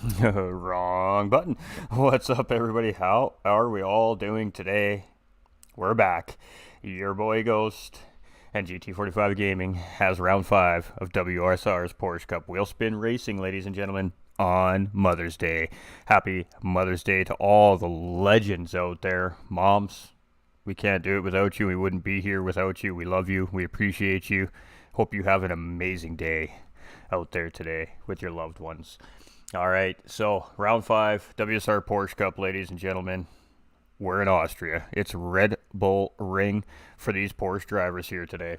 Wrong button. What's up, everybody? How are we all doing today? We're back. Your boy Ghost and GT45 Gaming has round 5 of WSR's Porsche Cup Wheel Spin Racing, ladies and gentlemen, on Mother's Day. Happy Mother's Day to all the legends out there. Moms, we can't do it without you. We wouldn't be here without you. We love you. We appreciate you. Hope you have an amazing day out there today with your loved ones. All right, so round 5, WSR Porsche Cup, ladies and gentlemen. We're in Austria. It's Red Bull Ring for these Porsche drivers here today.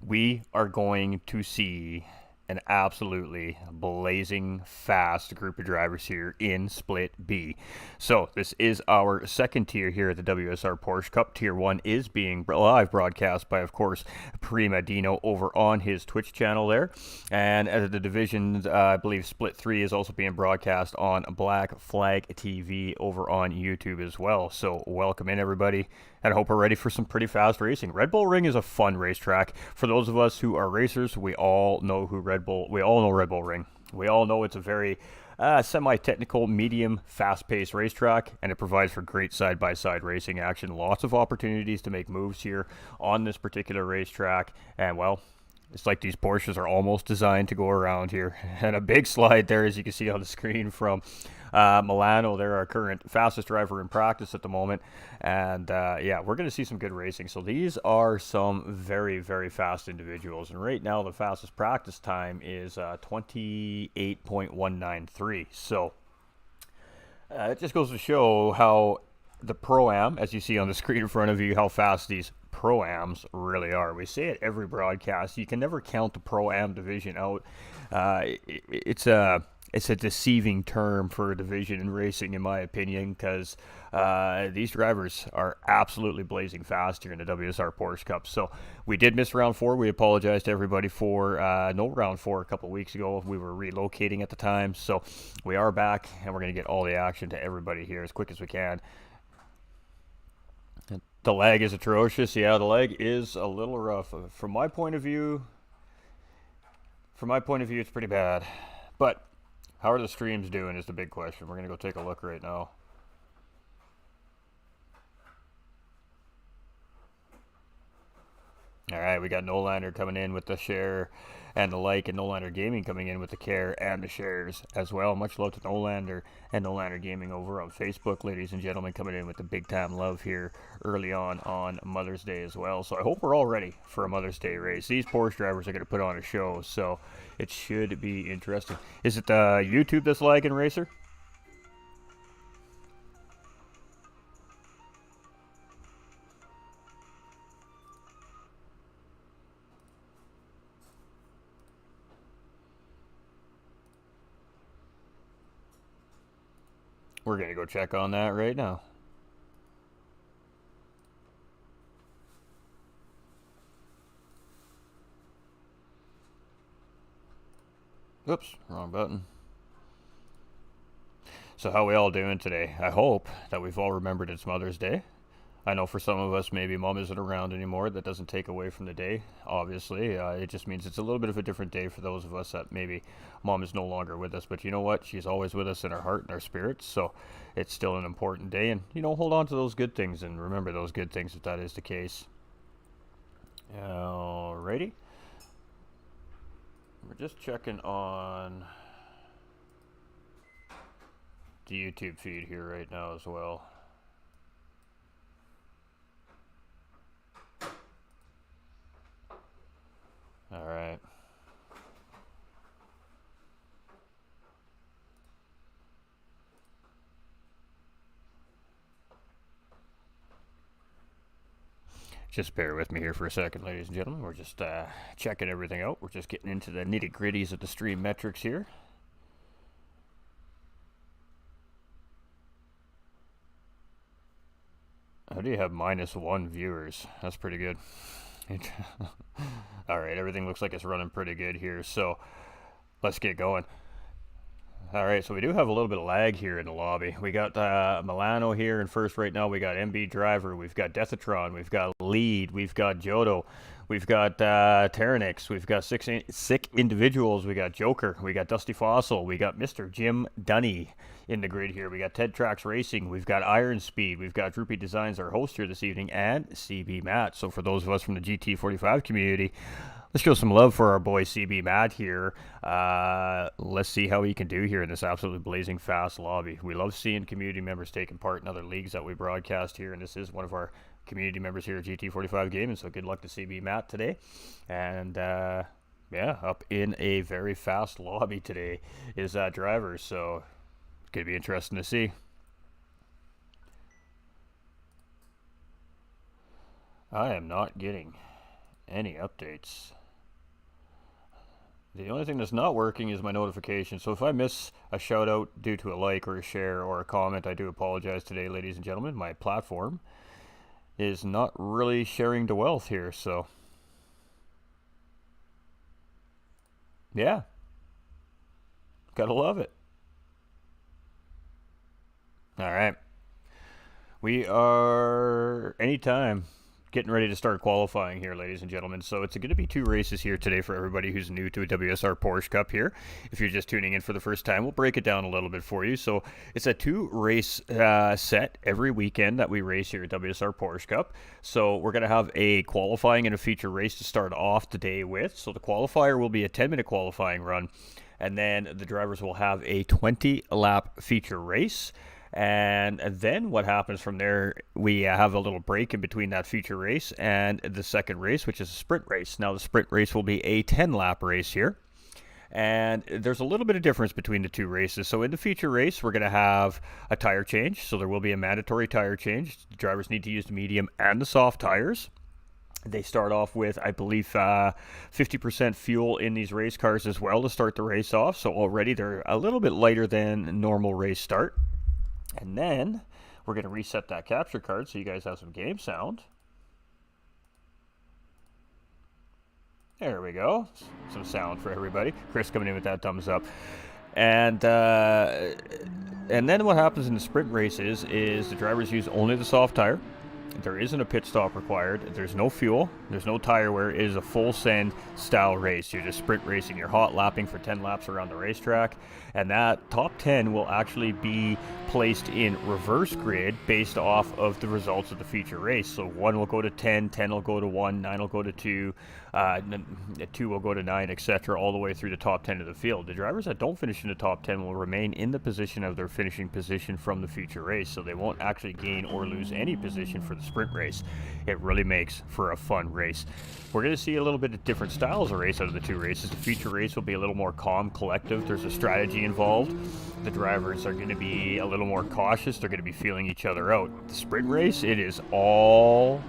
We are going to see an absolutely blazing fast group of drivers here in Split B. So this is our second tier here at the WSR Porsche Cup. Tier 1 is being live broadcast by, of course, Prima Dino over on his Twitch channel there. And as the divisions, I believe Split 3 is also being broadcast on Black Flag TV over on YouTube as well. So welcome in, everybody. And I hope we're ready for some pretty fast racing. Red Bull Ring is a fun racetrack. For those of us who are racers, we all know Red Bull Ring. We all know it's a very semi-technical, medium, fast-paced racetrack, and it provides for great side-by-side racing action. Lots of opportunities to make moves here on this particular racetrack. And, well, it's like these Porsches are almost designed to go around here. And a big slide there, as you can see on the screen, from Milano. They're our current fastest driver in practice at the moment. And yeah, we're going to see some good racing. So these are some very, very fast individuals. And right now, the fastest practice time is 28.193. So it just goes to show how the Pro-Am, as you see on the screen in front of you, how fast these Pro-Ams really are. We say it every broadcast. You can never count the Pro-Am division out. It's a deceiving term for a division in racing, in my opinion, because these drivers are absolutely blazing fast here in the WSR Porsche Cup. So we did miss round 4. We apologize to everybody for no round 4 a couple of weeks ago. We were relocating at the time. So we are back, and we're going to get all the action to everybody here as quick as we can. The lag is atrocious. Yeah, the lag is a little rough. From my point of view, it's pretty bad. But how are the streams doing is the big question. We're going to go take a look right now. All right, we got Nolander coming in with the share and the like, and Nolander Gaming coming in with the care and the shares as well. Much love to Nolander and Nolander Gaming over on Facebook, ladies and gentlemen, coming in with the big time love here early on Mother's Day as well. So I hope we're all ready for a Mother's Day race. These Porsche drivers are going to put on a show, so it should be interesting. Is it YouTube that's lagging, Racer? We're going to go check on that right now. Oops, wrong button. So how we all doing today? I hope that we've all remembered it's Mother's Day. I know for some of us, maybe Mom isn't around anymore. That doesn't take away from the day, obviously. It just means it's a little bit of a different day for those of us that maybe Mom is no longer with us. But you know what? She's always with us in our heart and our spirits. So it's still an important day. And, hold on to those good things and remember those good things if that is the case. Alrighty. We're just checking on the YouTube feed here right now as well. All right. Just bear with me here for a second, ladies and gentlemen. We're just checking everything out. We're just getting into the nitty-gritties of the stream metrics here. How do you have -1 viewers? That's pretty good. All right, everything looks like it's running pretty good here, so let's get going. All right, so we do have a little bit of lag here in the lobby. We got Milano here in first right now. We got MB Driver. We've got Deathatron. We've got Lead. We've got Jodo. We've got Terranix. We've got Sick Individuals. We got Joker. We got Dusty Fossil. We got Mr. Jim Dunny in the grid here. We got Ted Trax Racing. We've got Iron Speed. We've got Droopy Designs, our host here this evening, and CB Matt. So for those of us from the GT45 community, let's show some love for our boy CB Matt here. Let's see how he can do here in this absolutely blazing fast lobby. We love seeing community members taking part in other leagues that we broadcast here, and this is one of our community members here at GT45 Gaming, so good luck to CB Matt today. And yeah, up in a very fast lobby today is that driver, so it's going to be interesting to see. I am not getting any updates. The only thing that's not working is my notification. So if I miss a shout out due to a like or a share or a comment, I do apologize today, ladies and gentlemen. My platform is not really sharing the wealth here, so yeah, gotta love it. All right, we are anytime getting ready to start qualifying here, ladies and gentlemen. So it's going to be 2 races here today for everybody who's new to a WSR Porsche Cup here. If you're just tuning in for the first time, we'll break it down a little bit for you. So it's a 2 race set every weekend that we race here at WSR Porsche Cup. So we're going to have a qualifying and a feature race to start off the day with. So the qualifier will be a 10-minute qualifying run, and then the drivers will have a 20-lap feature race. And then what happens from there, we have a little break in between that feature race and the second race, which is a sprint race. Now, the sprint race will be a 10-lap race here. And there's a little bit of difference between the 2 races. So in the feature race, we're going to have a tire change. So there will be a mandatory tire change. The drivers need to use the medium and the soft tires. They start off with, I believe, 50% fuel in these race cars as well to start the race off. So already they're a little bit lighter than normal race start. And then we're going to reset that capture card so you guys have some game sound. There we go. Some sound for everybody. Chris coming in with that thumbs up. And then what happens in the sprint races is the drivers use only the soft tire. There isn't a pit stop required. There's no fuel. There's no tire wear. It is a full send style race. You're just sprint racing. You're hot lapping for 10 laps around the racetrack. And that top 10 will actually be placed in reverse grid based off of the results of the feature race. So 1 will go to 10, 10 will go to 1, 9 will go to 2, 2 will go to 9, etc., all the way through the top 10 of the field. The drivers that don't finish in the top 10 will remain in the position of their finishing position from the feature race, so they won't actually gain or lose any position for the sprint race. It really makes for a fun race. We're going to see a little bit of different styles of race out of the 2 races. The feature race will be a little more calm, collective. There's a strategy involved. The drivers are going to be a little more cautious. They're going to be feeling each other out. The sprint race, it is all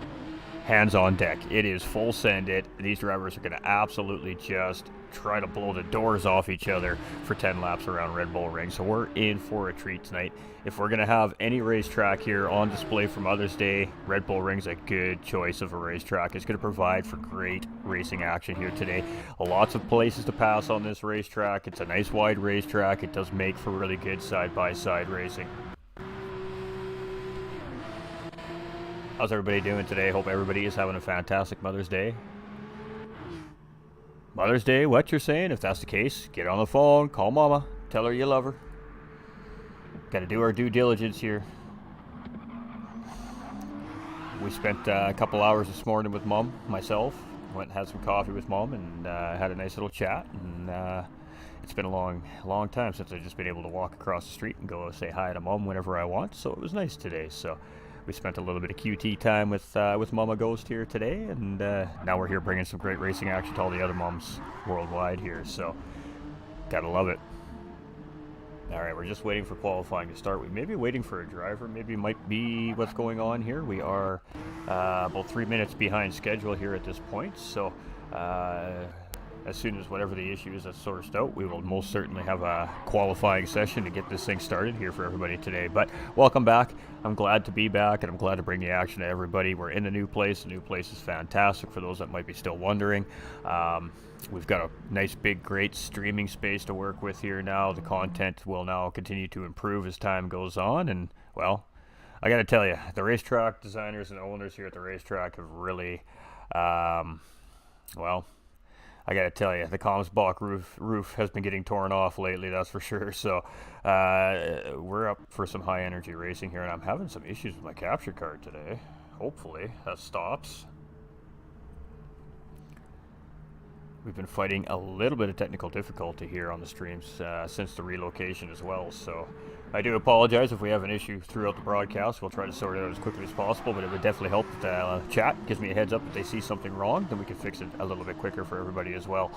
hands on deck. It is full send it. These drivers are going to absolutely just try to blow the doors off each other for 10 laps around Red Bull Ring. So we're in for a treat tonight. If we're going to have any racetrack here on display for Mother's Day, Red Bull Ring's a good choice of a racetrack. It's going to provide for great racing action here today. Lots of places to pass on this racetrack. It's a nice wide racetrack. It does make for really good side-by-side racing. How's everybody doing today? Hope everybody is having a fantastic Mother's Day. Mother's Day, what you're saying? If that's the case, get on the phone, call Mama, tell her you love her. Got to do our due diligence here. We spent a couple hours this morning with Mom, myself. Went and had some coffee with Mom and had a nice little chat. And it's been a long time since I've just been able to walk across the street and go say hi to Mom whenever I want. So it was nice today. So we spent a little bit of QT time with Mama Ghost here today, and now we're here bringing some great racing action to all the other moms worldwide here, so gotta love it. All right, we're just waiting for qualifying to start. We may be waiting for a driver, maybe might be what's going on here. We are about 3 minutes behind schedule here at this point, so as soon as whatever the issue is that's sourced out, we will most certainly have a qualifying session to get this thing started here for everybody today. But welcome back. I'm glad to be back, and I'm glad to bring the action to everybody. We're in a new place. The new place is fantastic for those that might be still wondering. We've got a nice, big, great streaming space to work with here now. The content will now continue to improve as time goes on, and, well, I got to tell you, the racetrack designers and owners here at the racetrack have really, well, I got to tell you, the Comsbach roof has been getting torn off lately, that's for sure. So we're up for some high-energy racing here, and I'm having some issues with my capture card today. Hopefully that stops. We've been fighting a little bit of technical difficulty here on the streams since the relocation as well, so I do apologize if we have an issue throughout the broadcast. We'll try to sort it out as quickly as possible, but it would definitely help if the chat gives me a heads up if they see something wrong, then we can fix it a little bit quicker for everybody as well.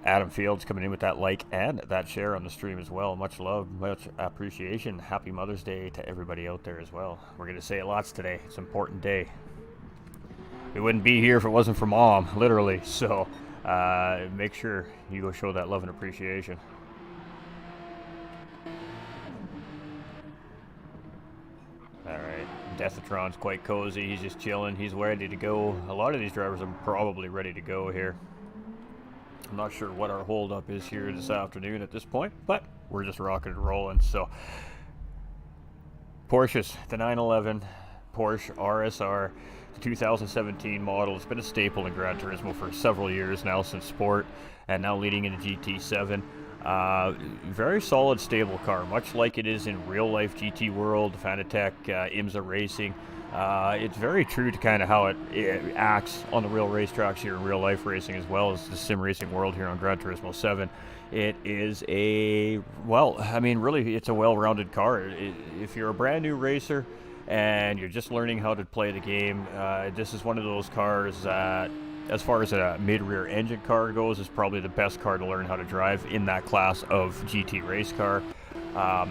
Adam Fields coming in with that like and that share on the stream as well. Much love, much appreciation. Happy Mother's Day to everybody out there as well. We're going to say it lots today. It's an important day. We wouldn't be here if it wasn't for Mom, literally. So make sure you go show that love and appreciation. Alright, Deathatron's quite cozy. He's just chilling. He's ready to go. A lot of these drivers are probably ready to go here. I'm not sure what our holdup is here this afternoon at this point, but we're just rocking and rolling. So, Porsches, the 911 Porsche RSR. The 2017 model. It's been a staple in Gran Turismo for several years now, since Sport, and now leading into GT7. Very solid, stable car, much like it is in real life GT World, Fanatec, IMSA Racing. It's very true to kind of how it acts on the real racetracks here in real life racing, as well as the sim racing world here on Gran Turismo 7. It is a, well, I mean, really, it's a well-rounded car. If you're a brand new racer and you're just learning how to play the game, this is one of those cars that, as far as a mid-rear engine car goes, is probably the best car to learn how to drive in that class of GT race car.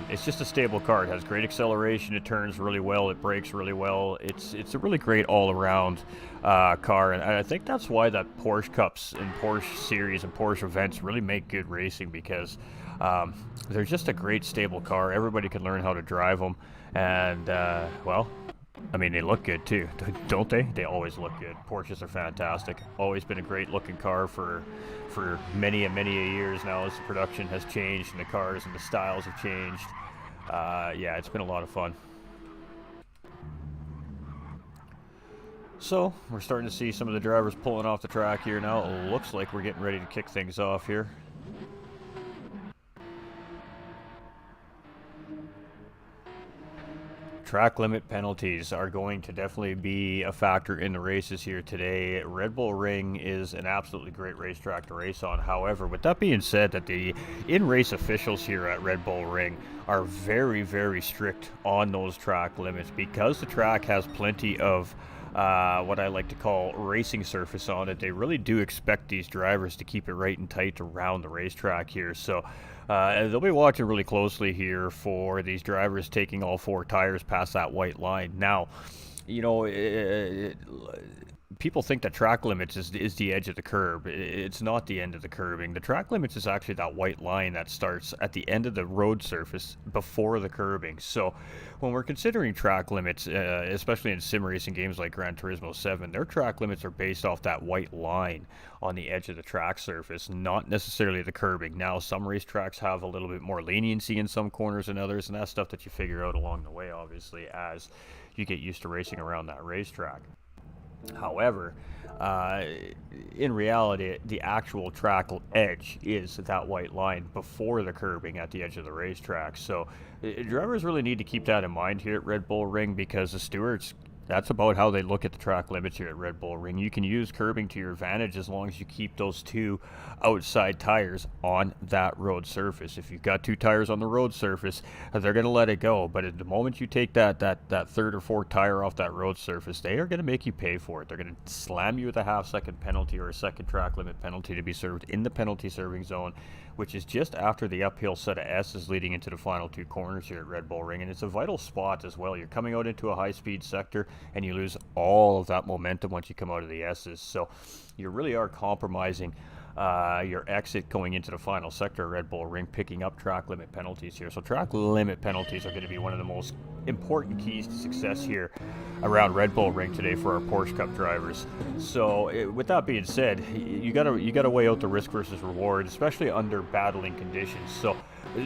It's just a stable car. It has great acceleration. It turns really well. It brakes really well. It's a really great all-around car, and I think that's why that Porsche Cups and Porsche Series and Porsche events really make good racing, because they're just a great stable car. Everybody can learn how to drive them, and well, I mean, they look good too, don't they? They always look good. Porsches are fantastic. Always been a great looking car for many and many years now, as the production has changed and the cars and the styles have changed. Yeah, it's been a lot of fun. So, we're starting to see some of the drivers pulling off the track here now. It looks like we're getting ready to kick things off here. Track limit penalties are going to definitely be a factor in the races here today. Red Bull Ring is an absolutely great racetrack to race on. However, with that being said, that the in-race officials here at Red Bull Ring are very, very strict on those track limits, because the track has plenty of what I like to call racing surface on it. They really do expect these drivers to keep it right and tight around the racetrack here. So they'll be watching really closely here for these drivers taking all four tires past that white line. Now, you know, people think that track limits is the edge of the curb. It's not the end of the curbing. The track limits is actually that white line that starts at the end of the road surface before the curbing. So when we're considering track limits, especially in sim racing games like Gran Turismo 7, their track limits are based off that white line on the edge of the track surface, not necessarily the curbing. Now, some racetracks have a little bit more leniency in some corners than others, and that's stuff that you figure out along the way, obviously, as you get used to racing around that racetrack. However, in reality, the actual track edge is that white line before the curbing at the edge of the racetrack. So drivers really need to keep that in mind here at Red Bull Ring, because the stewards, that's about how they look at the track limits here at Red Bull Ring. You can use curbing to your advantage as long as you keep those two outside tires on that road surface. If you've got two tires on the road surface, they're going to let it go. But at the moment you take that third or fourth tire off that road surface, they are going to make you pay for it. They're going to slam you with a half-second penalty or a second track limit penalty to be served in the penalty serving zone, which is just after the uphill set of S's leading into the final two corners here at Red Bull Ring. And it's a vital spot as well. You're coming out into a high-speed sector. and you lose all of that momentum once you come out of the S's. So you really are compromising your exit going into the final sector of Red Bull Ring, picking up track limit penalties here. So track limit penalties are going to be one of the most important keys to success here around Red Bull Ring today for our Porsche Cup drivers. So with that being said, you gotta weigh out the risk versus reward, especially under battling conditions. So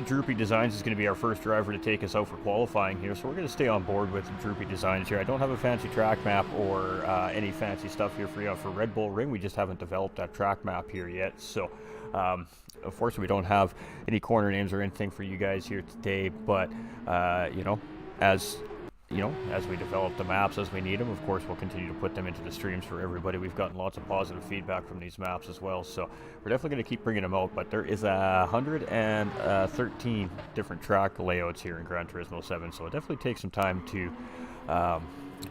Droopy Designs is going to be our first driver to take us out for qualifying here, so we're going to stay on board with Droopy Designs here. I don't have a fancy track map or any fancy stuff here for you for Red Bull Ring. We just haven't developed that track map here yet, so unfortunately we don't have any corner names or anything for you guys here today, but as we develop the maps as we need them, of course we'll continue to put them into the streams for everybody. We've gotten lots of positive feedback from these maps as well, so we're definitely going to keep bringing them out. But there is 113 different track layouts here in Gran Turismo 7, so it definitely takes some time to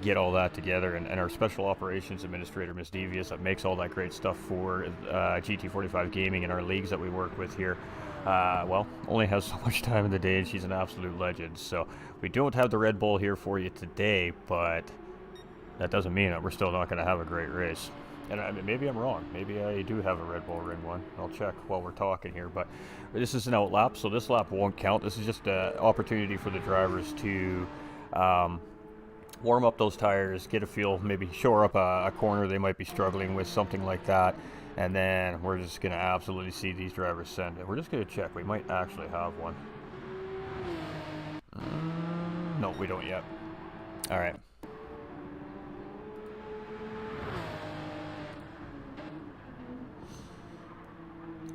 get all that together, and our special operations administrator, Ms. Devious, that makes all that great stuff for GT45 Gaming and our leagues that we work with here, only has so much time in the day, and she's an absolute legend. So we don't have the Red Bull here for you today, but that doesn't mean that we're still not going to have a great race. And I mean, maybe I'm wrong. Maybe I do have a Red Bull Ring one. I'll check while we're talking here. But this is an out lap, so this lap won't count. This is just an opportunity for the drivers to warm up those tires, get a feel, maybe shore up a corner they might be struggling with, something like that. And then we're just going to absolutely see these drivers send it. We're just going to check. We might actually have one. No, we don't yet. All right.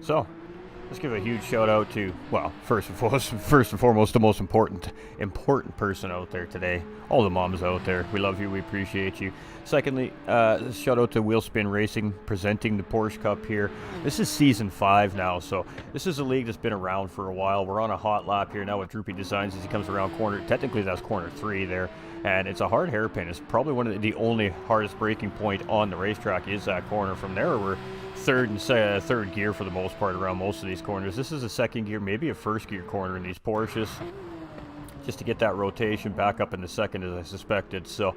So, let's give a huge shout out to, well, first and foremost, the most important person out there today. All the moms out there. We love you. We appreciate you. Secondly, shout out to Wheelspin Racing presenting the Porsche Cup here. This is season 5 now, so this is a league that's been around for a while. We're on a hot lap here now with Droopy Designs as he comes around corner. Technically, that's corner 3 there, and it's a hard hairpin. It's probably one of the only hardest braking point on the racetrack is that corner. From there, we're third gear for the most part around most of these corners. This is a second gear, maybe a first gear corner in these Porsches, just to get that rotation back up in the second, as I suspected. So,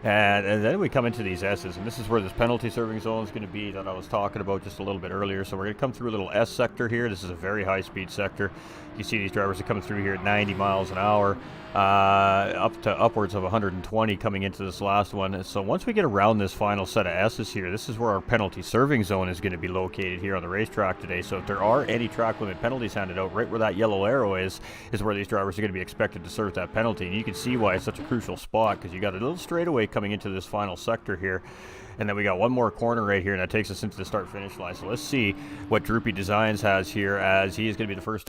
and then we come into these S's, and this is where this penalty serving zone is going to be that I was talking about just a little bit earlier. So we're going to come through a little S sector here. This is a very high speed sector. You see these drivers are coming through here at 90 miles an hour, up to upwards of 120 coming into this last one. So once we get around this final set of S's here, this is where our penalty serving zone is going to be located here on the racetrack today. So if there are any track limit penalties handed out, right where that yellow arrow is where these drivers are going to be expected to serve that penalty. And you can see why it's such a crucial spot, because you got a little straightaway coming into this final sector here. And then we got one more corner right here, and that takes us into the start-finish line. So let's see what Droopy Designs has here, as he is going to be the first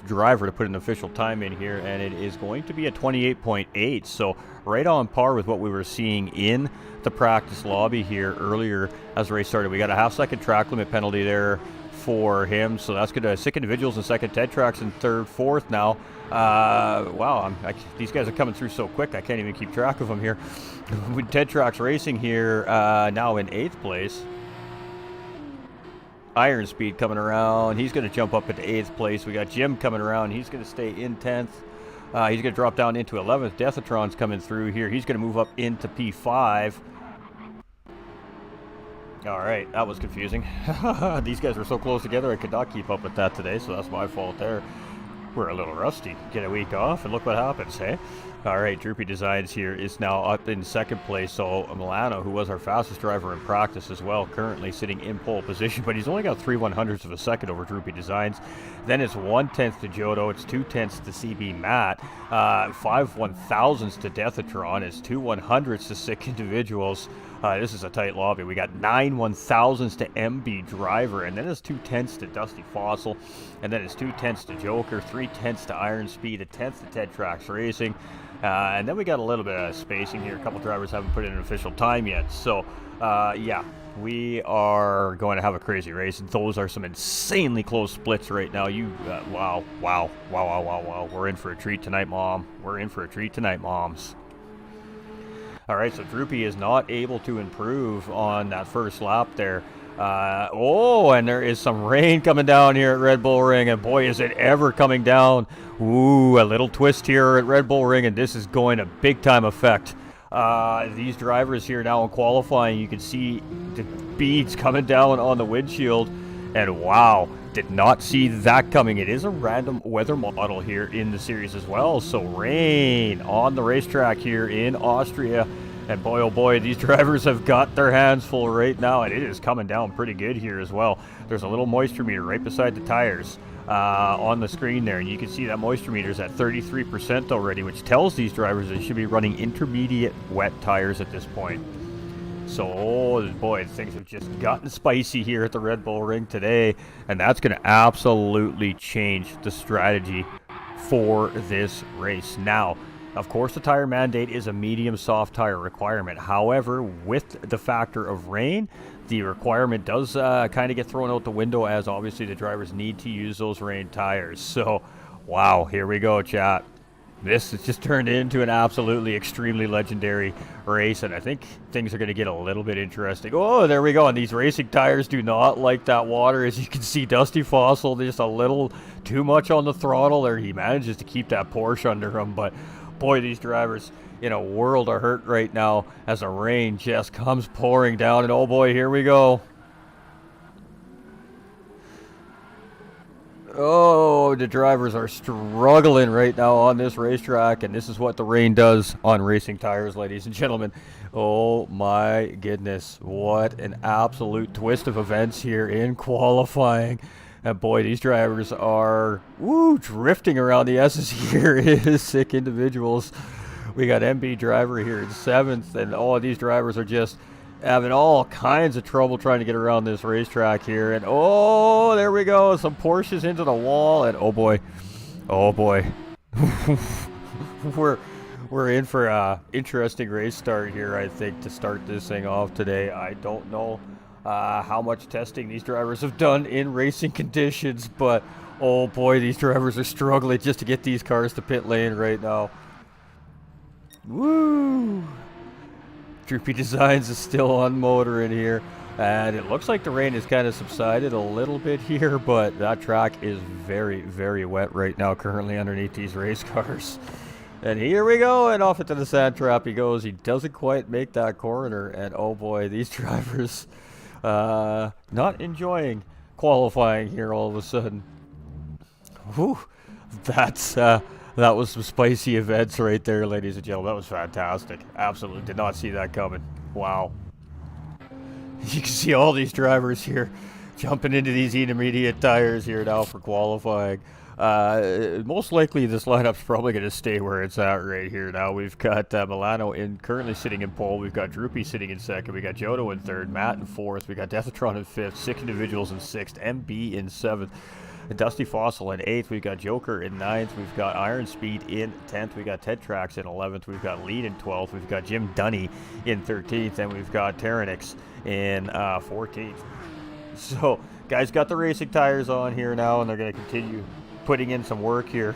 driver to put an official time in here, and it is going to be a 28.8. So right on par with what we were seeing in the practice lobby here earlier as the race started. We got a half-second track limit penalty there for him, so that's good. 6 individuals in second, Ted Tracks in third, fourth now. Wow, these guys are coming through so quick, I can't even keep track of them here. With Ted Tracks Racing here now in 8th place. Iron Speed coming around. He's going to jump up into 8th place. We got Jim coming around. He's going to stay in 10th. He's going to drop down into 11th. Deathatron's coming through here. He's going to move up into P5. All right, that was confusing. These guys were so close together, I could not keep up with that today, so that's my fault there. We're a little rusty. Get a week off, and look what happens, hey? All right, Droopy Designs here is now up in 2nd place. So Milano, who was our fastest driver in practice as well, currently sitting in pole position, but he's only got 3/100ths of a second over Droopy Designs. Then it's 1/10 to Jodo, it's 2/10 to CB Matt, 5/1000ths to Deathatron, it's 2/100ths to 6 individuals. This is a tight lobby. We got 9/1000ths to MB Driver, and then it's 2/10 to Dusty Fossil, and then it's 2/10 to Joker, 3/10 to Iron Speed, 1/10 to Ted Tracks Racing, and then we got a little bit of spacing here. A couple drivers haven't put in an official time yet, so yeah, we are going to have a crazy race. Those are some insanely close splits right now. Wow. We're in for a treat tonight, Mom. We're in for a treat tonight, Moms. All right, so Droopy is not able to improve on that first lap there. And there is some rain coming down here at Red Bull Ring, and boy, is it ever coming down. Ooh, a little twist here at Red Bull Ring, and this is going to big-time affect These drivers here now in qualifying, you can see the beads coming down on the windshield, and wow, did not see that coming. It is a random weather model here in the series as well, so rain on the racetrack here in Austria, and boy oh boy, these drivers have got their hands full right now, and it is coming down pretty good here as well. There's a little moisture meter right beside the tires on the screen there, and you can see that moisture meter is at 33% already, which tells these drivers they should be running intermediate wet tires at this point. So, oh boy, things have just gotten spicy here at the Red Bull Ring today, and that's going to absolutely change the strategy for this race. Now, of course, the tire mandate is a medium soft tire requirement. However, with the factor of rain, the requirement does kind of get thrown out the window, as obviously the drivers need to use those rain tires. So, wow, here we go, chat. This has just turned into an absolutely extremely legendary race, and I think things are going to get a little bit interesting. Oh, there we go, and these racing tires do not like that water. As you can see, Dusty Fossil just a little too much on the throttle there. He manages to keep that Porsche under him, but boy, these drivers in a world of hurt right now as the rain just comes pouring down, and oh boy, here we go. Oh, the drivers are struggling right now on this racetrack, and this is what the rain does on racing tires, ladies and gentlemen. Oh my goodness, what an absolute twist of events here in qualifying. And boy, these drivers are drifting around the S's here. It is sick individuals. We got MB driver here in 7th, and all of these drivers are just having all kinds of trouble trying to get around this racetrack here. And oh, there we go, some Porsches into the wall, and oh boy, we're in for a interesting race start here, I think, to start this thing off today. I don't know how much testing these drivers have done in racing conditions, but oh boy, these drivers are struggling just to get these cars to pit lane right now. Woo! Droopy Designs is still on motor in here, and it looks like the rain has kind of subsided a little bit here, but that track is very, very wet right now currently underneath these race cars. And here we go, and off into the sand trap he goes. He doesn't quite make that corner, and oh boy, these drivers not enjoying qualifying here all of a sudden. Whew, that was some spicy events right there, ladies and gentlemen. That was fantastic. Absolutely did not see that coming. Wow. You can see all these drivers here jumping into these intermediate tires here now for qualifying. Most likely this lineup's probably going to stay where it's at right here now. We've got Milano currently sitting in pole. We've got Droopy sitting in 2nd. We got Jodo in 3rd. Matt in 4th. We got Deathatron in 5th. 6 individuals in 6th. MB in 7th. Dusty Fossil in 8th. We've got Joker in 9th. We've got Iron Speed in 10th. We've got Ted Trax in 11th. We've got Lead in 12th. We've got Jim Dunny in 13th. And we've got Terranix in 14th. So, guys got the racing tires on here now, and they're going to continue putting in some work here.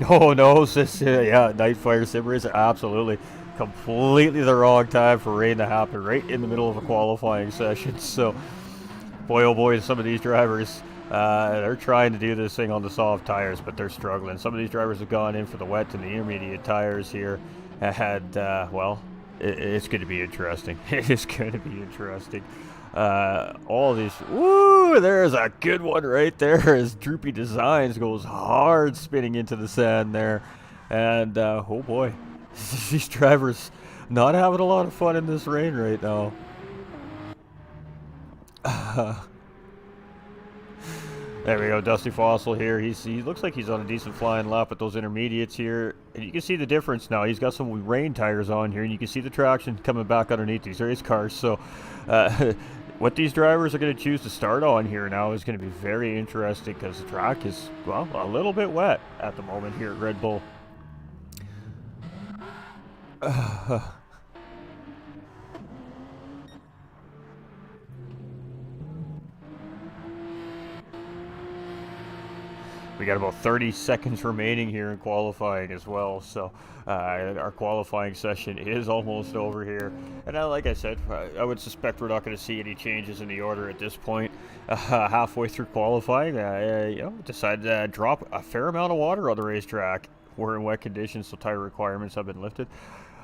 Oh no, yeah, Nightfire Simmers, absolutely. Completely the wrong time for rain to happen right in the middle of a qualifying session. So, boy oh boy, some of these drivers, they're trying to do this thing on the soft tires, but they're struggling. Some of these drivers have gone in for the wet and the intermediate tires here, and well, it's going to be interesting. It is going to be interesting. All these, there's a good one right there as Droopy Designs goes hard spinning into the sand there. And oh boy, these drivers not having a lot of fun in this rain right now. There we go, Dusty Fossil here. He looks like he's on a decent flying lap with those intermediates here. And you can see the difference now. He's got some rain tires on here, and you can see the traction coming back underneath these race cars. So what these drivers are going to choose to start on here now is going to be very interesting, because the track is, well, a little bit wet at the moment here at Red Bull. We got about 30 seconds remaining here in qualifying as well, so our qualifying session is almost over here. And like I said, I would suspect we're not going to see any changes in the order at this point. Halfway through qualifying, decided to drop a fair amount of water on the racetrack. We're in wet conditions, so tire requirements have been lifted.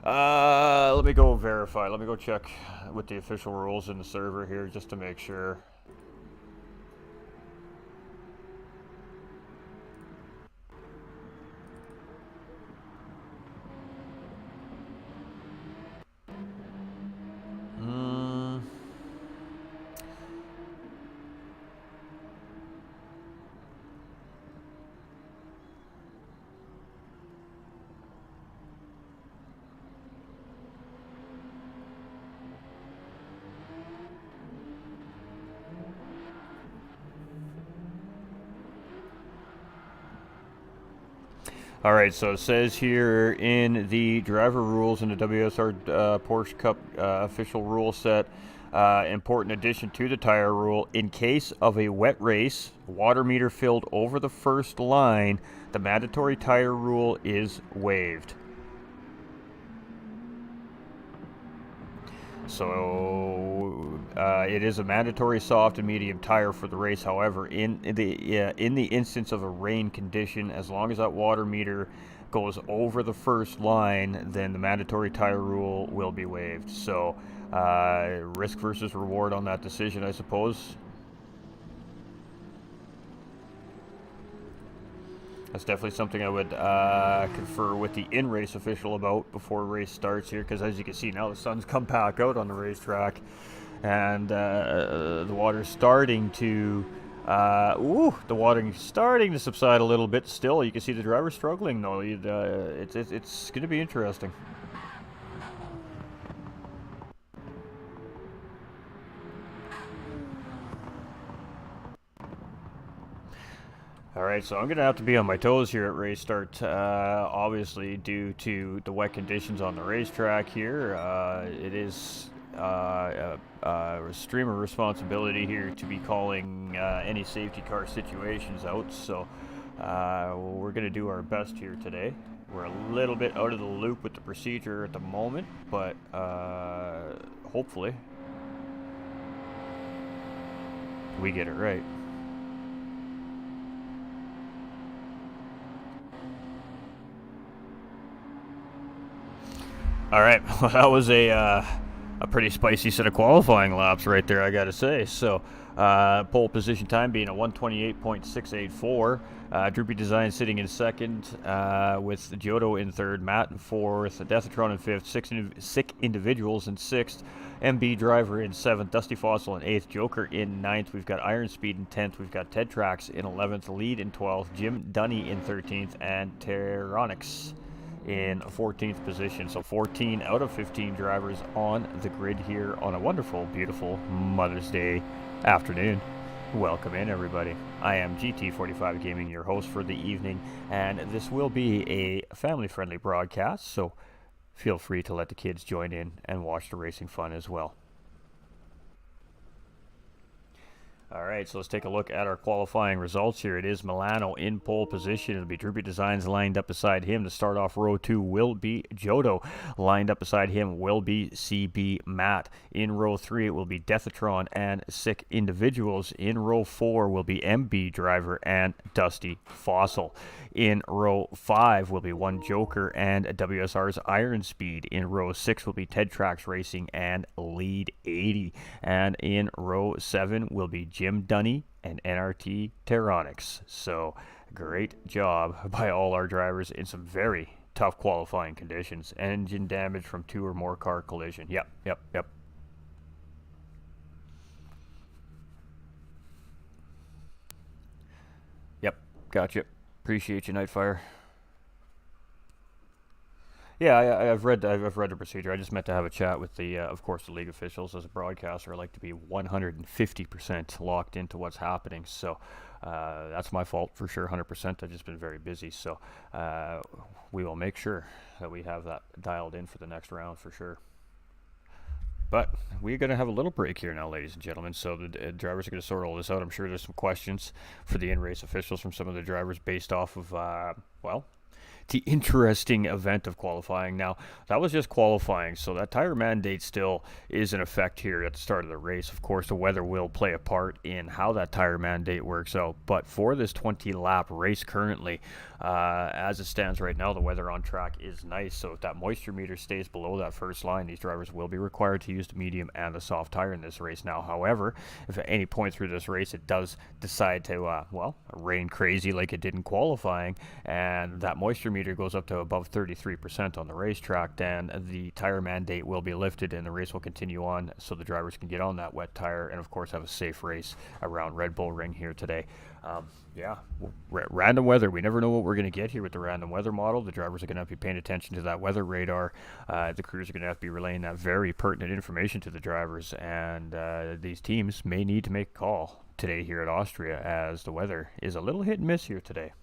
Let me go verify. Let me go check with the official rules in the server here just to make sure. All right, so it says here in the driver rules in the WSR Porsche Cup official rule set, important addition to the tire rule: in case of a wet race, water meter filled over the first line, the mandatory tire rule is waived. So it is a mandatory soft and medium tire for the race. However, in the instance of a rain condition, as long as that water meter goes over the first line, then the mandatory tire rule will be waived. So risk versus reward on that decision, I suppose. That's definitely something I would confer with the in-race official about before race starts here, because as you can see now, the sun's come back out on the racetrack, and the water's starting to starting to subside a little bit. Still, you can see the driver struggling though. It's going to be interesting. Alright, so I'm going to have to be on my toes here at race start, obviously due to the wet conditions on the racetrack here. It is a streamer responsibility here to be calling any safety car situations out, so we're going to do our best here today. We're a little bit out of the loop with the procedure at the moment, but hopefully we get it right. All right, well, that was a pretty spicy set of qualifying laps right there, I gotta say. So, pole position time being a 128.684. Droopy Design sitting in second, with Jodo in third, Matt in fourth, Deathatron in fifth, Sick Individuals in sixth, MB Driver in seventh, Dusty Fossil in eighth, Joker in ninth. We've got Iron Speed in 10th. We've got Ted Trax in 11th, Lead in 12th, Jim Dunny in 13th, and Terronix in 14th position. So 14 out of 15 drivers on the grid here on a wonderful, beautiful Mother's Day afternoon. Welcome in, everybody. I am GT45 Gaming, your host for the evening, and this will be a family-friendly broadcast, so feel free to let the kids join in and watch the racing fun as well. All right, so let's take a look at our qualifying results here. It is Milano in pole position. It'll be Droopy Designs lined up beside him. To start off row 2 will be Jodo. Lined up beside him will be CB Matt. In row 3, it will be Deathatron and Sick Individuals. In row 4 will be MB Driver and Dusty Fossil. In row 5 will be One Joker and WSR's Iron Speed. In row 6 will be Ted Trax Racing and Lead 80. And in row 7 will be Jim Dunny and NRT Terronix. So great job by all our drivers in some very tough qualifying conditions. Engine damage from 2 or more car collision. Yep. Gotcha. Appreciate you, Nightfire. Yeah, I've read the procedure. I just meant to have a chat with the, of course, the league officials. As a broadcaster, I like to be 150% locked into what's happening. So that's my fault for sure, 100%. I've just been very busy. So we will make sure that we have that dialed in for the next round for sure. But we're going to have a little break here now, ladies and gentlemen. So the drivers are going to sort all this out. I'm sure there's some questions for the in-race officials from some of the drivers based off of, well, interesting event of qualifying. Now, that was just qualifying, so that tire mandate still is in effect here at the start of the race. Of course, the weather will play a part in how that tire mandate works out, but for this 20-lap race currently, as it stands right now, the weather on track is nice, so if that moisture meter stays below that first line, these drivers will be required to use the medium and the soft tire in this race. Now, however, if at any point through this race it does decide to, rain crazy like it did in qualifying, and that moisture meter goes up to above 33% on the racetrack, then the tire mandate will be lifted and the race will continue on so the drivers can get on that wet tire and, of course, have a safe race around Red Bull Ring here today. Random weather. We never know what we're going to get here with the random weather model. The drivers are going to have to be paying attention to that weather radar. The crews are going to have to be relaying that very pertinent information to the drivers, and these teams may need to make a call today here at Austria as the weather is a little hit and miss here today.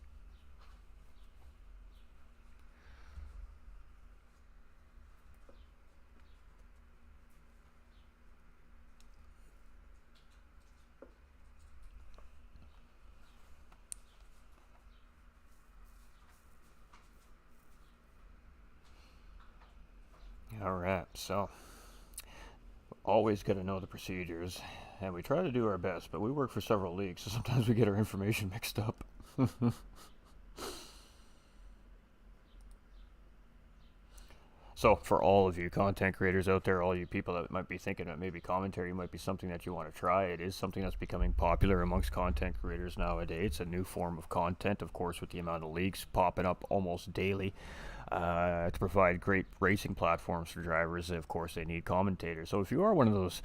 Alright, so always got to know the procedures, and we try to do our best, but we work for several leagues, so sometimes we get our information mixed up. So for all of you content creators out there, all you people that might be thinking that maybe commentary might be something that you want to try, it is something that's becoming popular amongst content creators nowadays. It's a new form of content, of course, with the amount of leagues popping up almost daily. To provide great racing platforms for drivers, of course, they need commentators. So if you are one of those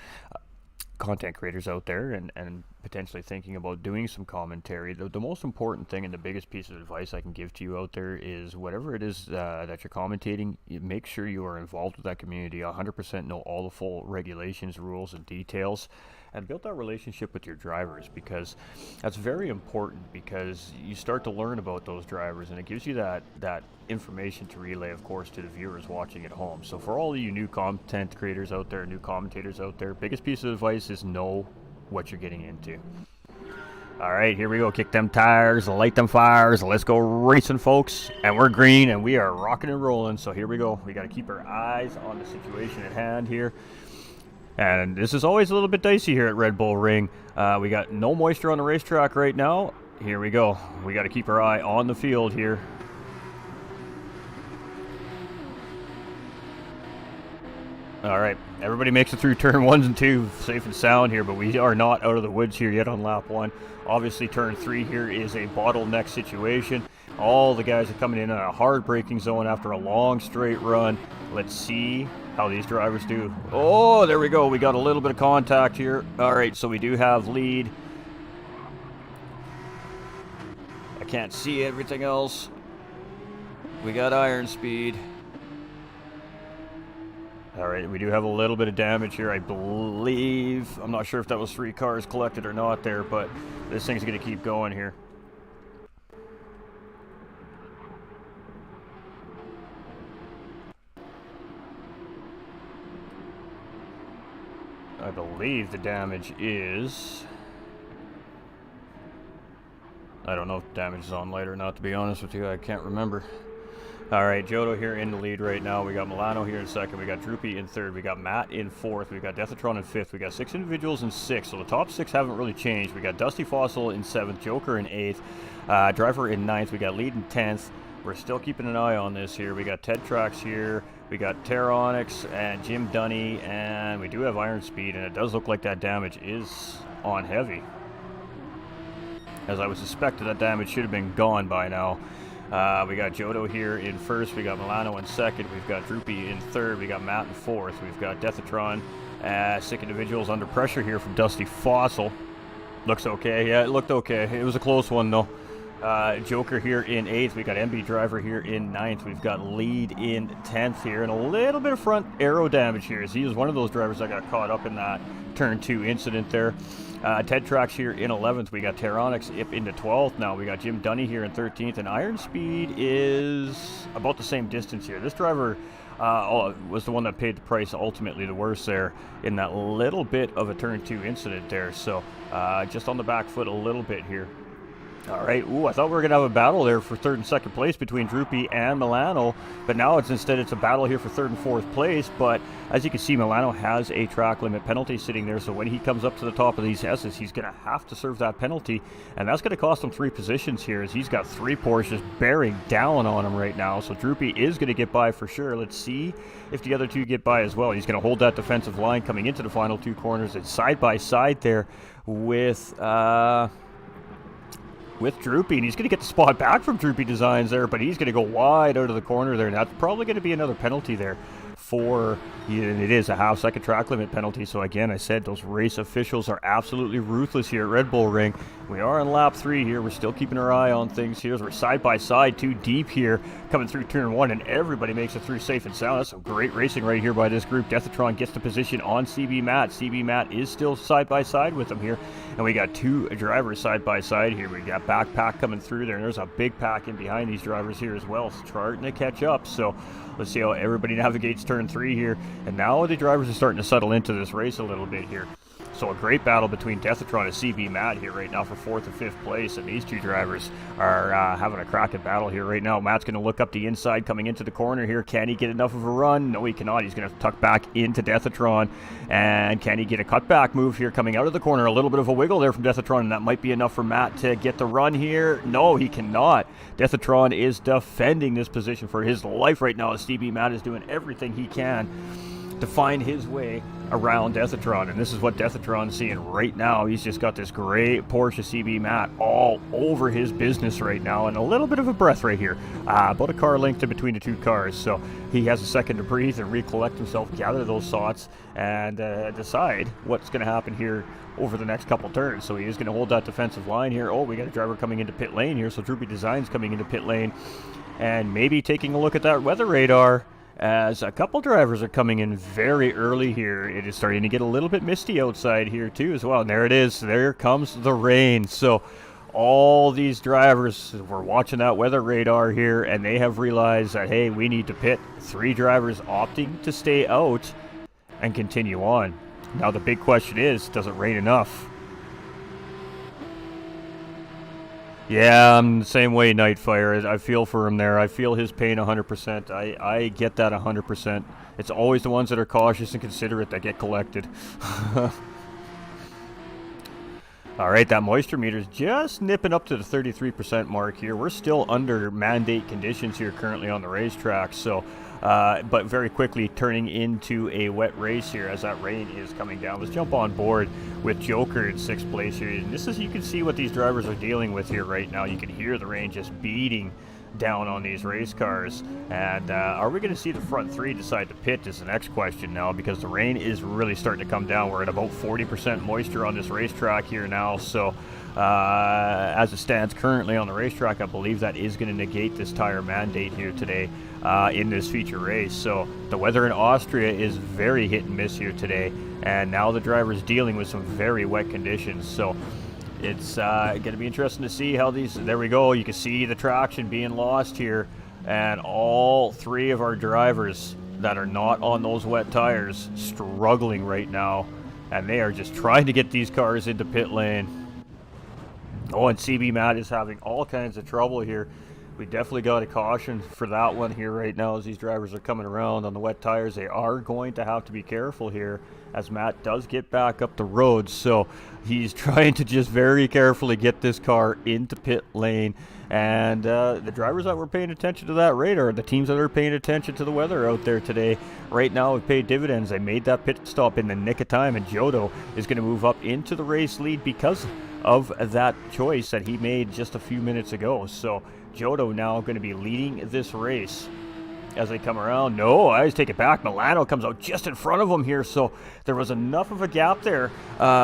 content creators out there and potentially thinking about doing some commentary, the most important thing and the biggest piece of advice I can give to you out there is whatever it is that you're commentating, make sure you are involved with that community, 100% know all the full regulations, rules, and details, and build that relationship with your drivers, because that's very important, because you start to learn about those drivers and it gives you that information to relay, of course, to the viewers watching at home. So for all of you new content creators out there, new commentators out there, biggest piece of advice is know what you're getting into. Alright, here we go. Kick them tires, light them fires, let's go racing, folks. And we're green and we are rocking and rolling, so here we go. We got to keep our eyes on the situation at hand here. And this is always a little bit dicey here at Red Bull Ring. We got no moisture on the racetrack right now. Here we go. We got to keep our eye on the field here. All right, everybody makes it through turn 1 and 2 safe and sound here, but we are not out of the woods here yet on lap 1. Obviously, turn 3 here is a bottleneck situation. All the guys are coming in a hard braking zone after a long straight run. Let's see how these drivers do. Oh, there we go. We got a little bit of contact here. All right, so we do have lead. I can't see everything else. We got iron speed. All right, we do have a little bit of damage here, I believe. I'm not sure if that was 3 cars collected or not there, but this thing's going to keep going here. I believe the damage is... I don't know if damage is on light or not, to be honest with you. I can't remember. All right, Jodo here in the lead right now. We got Milano here in second. We got Droopy in third. We got Matt in fourth. We got Deathatron in fifth. We got 6 individuals in sixth. So the top 6 haven't really changed. We got Dusty Fossil in seventh. Joker in eighth. Driver in ninth. We got Lead in 10th. We're still keeping an eye on this here. We got Ted Trax here. We got Terronix and Jim Dunny. And we do have Iron Speed. And it does look like that damage is on heavy. As I would suspect that damage should have been gone by now. We got Jodo here in first. We got Milano in second. We've got Droopy in third. We got Matt in fourth. We've got Deathatron. 6 individuals under pressure here from Dusty Fossil. Looks okay. Yeah, it looked okay. It was a close one, though. Joker here in 8th. We got MB Driver here in 9th. We've got Lead in 10th here. And a little bit of front aero damage here, as he was one of those drivers that got caught up in that turn 2 incident there. Ted Trax here in 11th. We got Terronix into 12th now. We got Jim Dunny here in 13th. And Iron Speed is about the same distance here. This driver was the one that paid the price, ultimately the worst there in that little bit of a turn 2 incident there. So just on the back foot a little bit here. All right. Ooh, I thought we were going to have a battle there for third and second place between Droopy and Milano, but now it's a battle here for third and fourth place. But as you can see, Milano has a track limit penalty sitting there, so when he comes up to the top of these S's, he's going to have to serve that penalty, and that's going to cost him 3 positions here, as he's got 3 Porsches bearing down on him right now. So Droopy is going to get by for sure. Let's see if the other two get by as well. He's going to hold that defensive line coming into the final 2 corners. It's side by side there with Droopy, and he's going to get the spot back from Droopy Designs there, but he's going to go wide out of the corner there, and that's probably going to be another penalty there and it is a half-second track limit penalty. So again, I said those race officials are absolutely ruthless here at Red Bull Ring. We are on lap 3 here. We're still keeping our eye on things here. We're side by side, 2 deep here, coming through turn 1, and everybody makes it through safe and sound. That's some great racing right here by this group. Deathatron gets the position on CB Matt. CB Matt is still side by side with him here, and we got 2 drivers side by side here. We got backpack coming through there, and there's a big pack in behind these drivers here as well, starting to catch up. So let's see how everybody navigates turn 3 here, and now the drivers are starting to settle into this race a little bit here. So a great battle between Deathatron and CB Matt here right now for 4th and 5th place, and these 2 drivers are having a cracking battle here right now. Matt's going to look up the inside coming into the corner here. Can he get enough of a run? No, he cannot. He's going to tuck back into Deathatron, and can he get a cutback move here coming out of the corner? A little bit of a wiggle there from Deathatron, and that might be enough for Matt to get the run here. No, he cannot. Deathatron is defending this position for his life right now, as CB Matt is doing everything he can to find his way around Deathatron, and this is what Deathatron's seeing right now. He's just got this great Porsche CB Matt all over his business right now, and a little bit of a breath right here. About a car length in between the 2 cars, so he has a second to breathe and recollect himself, gather those thoughts, and decide what's going to happen here over the next couple turns. So he is going to hold that defensive line here. Oh, we got a driver coming into pit lane here, so Droopy Designs coming into pit lane, and maybe taking a look at that weather radar, as a couple drivers are coming in very early here. It is starting to get a little bit misty outside here too as well, and there it is. There comes the rain. So all these drivers were watching that weather radar here, and they have realized that, hey, we need to pit. 3 drivers opting to stay out and continue on. Now the big question is, does it rain enough? Yeah, I'm the same way, Nightfire. I feel for him there. I feel his pain 100%. I get that 100%. It's always the ones that are cautious and considerate that get collected. All right, that moisture meter is just nipping up to the 33% mark here. We're still under mandate conditions here currently on the racetrack, so but very quickly turning into a wet race here as that rain is coming down. Let's jump on board with Joker in 6th place here. And this is, you can see what these drivers are dealing with here right now. You can hear the rain just beating down on these race cars, and are we going to see the front 3 decide to pit is the next question now, because the rain is really starting to come down. We're at about 40% moisture on this racetrack here now, so as it stands currently on the racetrack, I believe that is going to negate this tire mandate here today in this feature race. So the weather in Austria is very hit and miss here today, and now the driver's dealing with some very wet conditions. So it's going to be interesting to see how these, there we go, you can see the traction being lost here, and all 3 of our drivers that are not on those wet tires struggling right now, and they are just trying to get these cars into pit lane. Oh, and CB Matt is having all kinds of trouble here. We definitely got a caution for that one here right now as these drivers are coming around on the wet tires. They are going to have to be careful here as Matt does get back up the road. So he's trying to just very carefully get this car into pit lane. And the drivers that were paying attention to that radar, the teams that are paying attention to the weather out there today, right now have paid dividends. They made that pit stop in the nick of time, and Jodo is going to move up into the race lead because of that choice that he made just a few minutes ago. So Jodo now going to be leading this race as they come around. No, I just take it back. Milano comes out just in front of him here, so there was enough of a gap there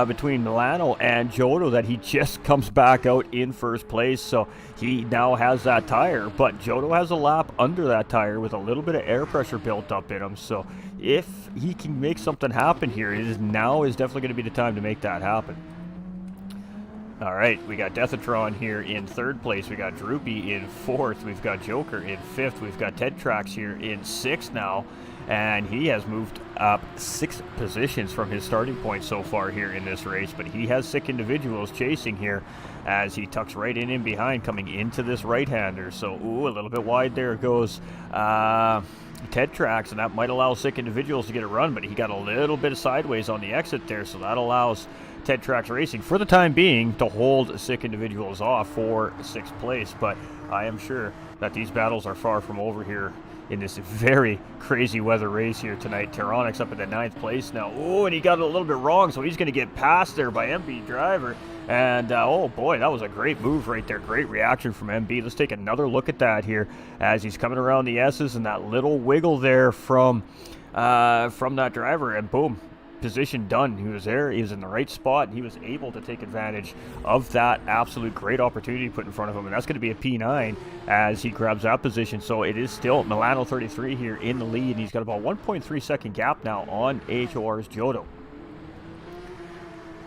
between Milano and Jodo that he just comes back out in first place. So he now has that tire, but Jodo has a lap under that tire with a little bit of air pressure built up in him. So if he can make something happen here, it is definitely going to be the time to make that happen. All right, we got Deathatron here in 3rd place. We got Droopy in 4th. We've got Joker in 5th. We've got Ted Trax here in 6th now, and he has moved up 6 positions from his starting point so far here in this race, but he has Sick Individuals chasing here as he tucks right in behind, coming into this right-hander. So, ooh, a little bit wide there goes Ted Trax, and that might allow Sick Individuals to get a run, but he got a little bit of sideways on the exit there, so that allows Ted Trax Racing, for the time being, to hold Sick Individuals off for 6th place. But I am sure that these battles are far from over here in this very crazy weather race here tonight. Tyronix up in the 9th place now. Oh, and he got it a little bit wrong, so he's going to get passed there by MB Driver. And, oh boy, that was a great move right there. Great reaction from MB. Let's take another look at that here as he's coming around the S's, and that little wiggle there from that driver, and boom, position done. He was there, he was in the right spot, and he was able to take advantage of that absolute great opportunity put in front of him, and that's going to be a P9 as he grabs that position. So it is still Milano 33 here in the lead, and he's got about 1.3 second gap now on AHOR's Jodo.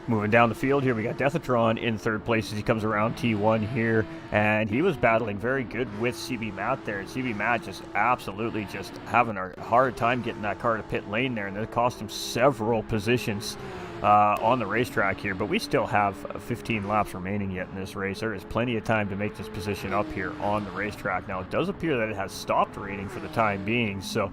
Moving down the field here, we got Deathatron in 3rd place as he comes around T1 here, and he was battling very good with CB Matt there, and CB Matt just absolutely just having a hard time getting that car to pit lane there, and it cost him several positions on the racetrack here. But we still have 15 laps remaining yet in this race. There is plenty of time to make this position up here on the racetrack. Now, it does appear that it has stopped raining for the time being, so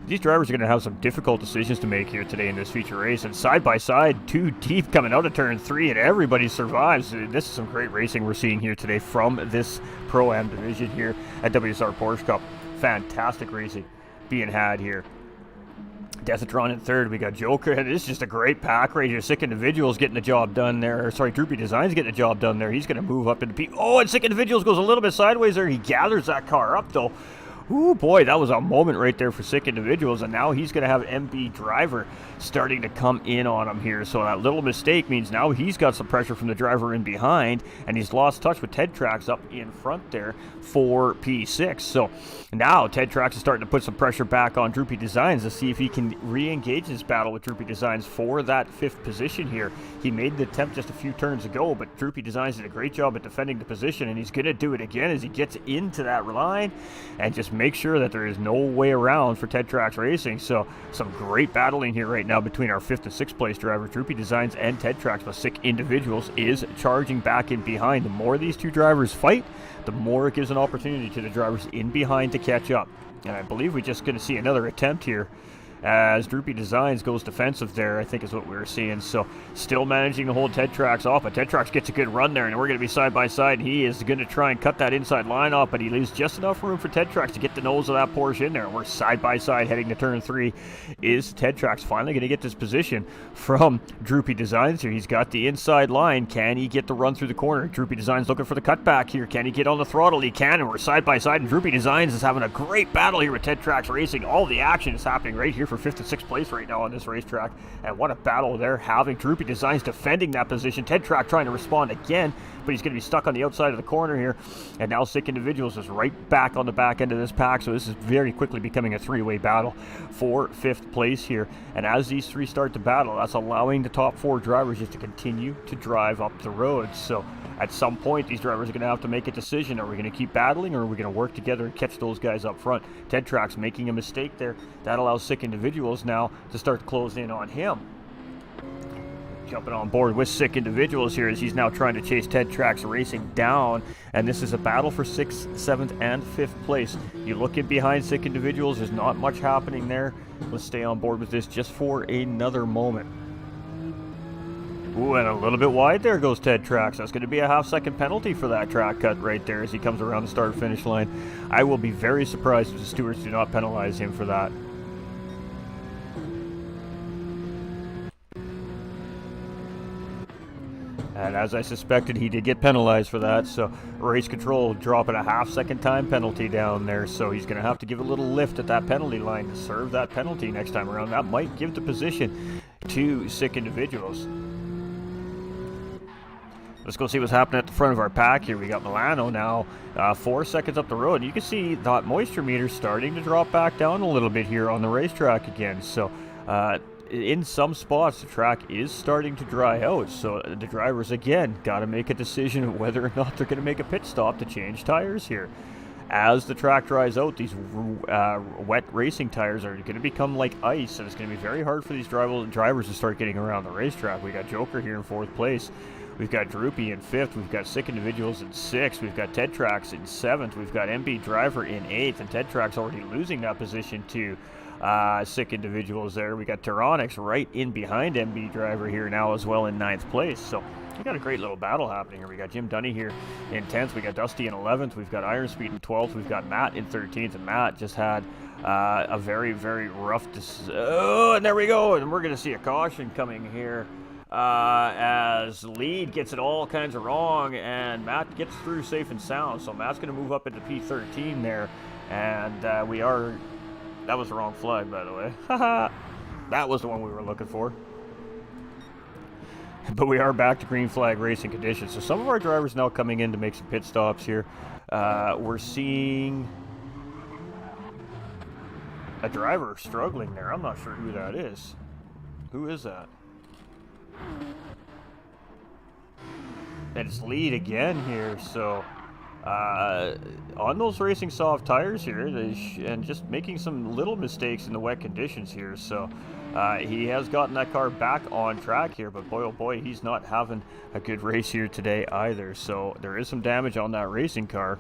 these drivers are going to have some difficult decisions to make here today in this feature race. And side by side, 2 deep coming out of turn 3, and everybody survives. This is some great racing we're seeing here today from this Pro-Am division here at WSR Porsche Cup. Fantastic racing being had here. Deathatron in 3rd. We got Joker, and it's just a great pack right here. Sick Individuals getting the job done there. Sorry, Droopy Designs getting the job done there. He's going to move up into P. Oh, and Sick Individuals goes a little bit sideways there. He gathers that car up, though. Ooh, boy, that was a moment right there for Sick Individuals, and now he's going to have MB Driver starting to come in on him here. So that little mistake means now he's got some pressure from the driver in behind, and he's lost touch with Ted Trax up in front there for P6. So now Ted Trax is starting to put some pressure back on Droopy Designs to see if he can re-engage this battle with Droopy Designs for that 5th position here. He made the attempt just a few turns ago, but Droopy Designs did a great job at defending the position, and he's going to do it again as he gets into that line and just make sure that there is no way around for Ted Trax Racing. So some great battling here right now between our 5th and 6th place drivers, Droopy Designs and Ted Trax, but Sick Individuals is charging back in behind. The more these two drivers fight, the more it gives an opportunity to the drivers in behind to catch up. And I believe we're just going to see another attempt here as Droopy Designs goes defensive there, I think is what we were seeing. So still managing to hold Ted Trax off, but Ted Trax gets a good run there, and we're going to be side by side, and he is going to try and cut that inside line off, but he leaves just enough room for Ted Trax to get the nose of that Porsche in there. We're side by side heading to turn 3. Is Ted Trax finally going to get this position from Droopy Designs here? He's got the inside line. Can he get the run through the corner? Droopy Designs looking for the cutback here. Can he get on the throttle? He can, and we're side by side, and Droopy Designs is having a great battle here with Ted Trax Racing. All the action is happening right here for 5th and 6th place right now on this racetrack, and what a battle they're having. Droopy Designs defending that position. Ted Trax trying to respond again, but he's going to be stuck on the outside of the corner here, and now Sick Individuals is right back on the back end of this pack, so this is very quickly becoming a 3-way battle for 5th place here. And as these 3 start to battle, that's allowing the top 4 drivers just to continue to drive up the road. So at some point, these drivers are going to have to make a decision. Are we going to keep battling, or are we going to work together and catch those guys up front? Ted Trax making a mistake there. That allows Sick Individuals now to start to close in on him. Jumping on board with Sick Individuals here as he's now trying to chase Ted Trax Racing down. And this is a battle for 6th, 7th, and 5th place. You look in behind Sick Individuals, there's not much happening there. Let's stay on board with this just for another moment. Ooh, and a little bit wide there goes Ted Trax. That's going to be a half-second penalty for that track cut right there as he comes around the start-finish line. I will be very surprised if the stewards do not penalize him for that. And as I suspected, he did get penalized for that, so race control dropping a half-second time penalty down there, so he's going to have to give a little lift at that penalty line to serve that penalty next time around. That might give the position to Sick Individuals. Let's go see what's happening at the front of our pack here. We got Milano now 4 seconds up the road. You can see that moisture meter starting to drop back down a little bit here on the racetrack again. So in some spots, the track is starting to dry out. So the drivers, again, got to make a decision of whether or not they're going to make a pit stop to change tires here. as the track dries out, these wet racing tires are going to become like ice, and it's going to be very hard for these drivers to start getting around the racetrack. We got Joker here in 4th place. We've got Droopy in 5th. We've got Sick Individuals in 6th. We've got Ted Trax in 7th. We've got MB Driver in 8th, and Ted Trax already losing that position to Sick Individuals there. We got Tyronix right in behind MB Driver here now as well in 9th place. So we got a great little battle happening here. We got Jim Dunny here in 10th. We got Dusty in 11th. We've got Iron Speed in 12th. We've got Matt in 13th. And Matt just had a very, very rough... and there we go. And we're going to see a caution coming here as Lead gets it all kinds of wrong. And Matt gets through safe and sound. So Matt's going to move up into P13 there. And we are... That was the wrong flag, by the way. That was the one we were looking for. But we are back to green flag racing conditions. So some of our drivers now coming in to make some pit stops here. We're seeing a driver struggling there. I'm not sure who that is. Who is that? And it's Lead again here. So on those racing soft tires here, and just making some little mistakes in the wet conditions here. So he has gotten that car back on track here, but boy, oh boy, he's not having a good race here today either. So there is some damage on that racing car.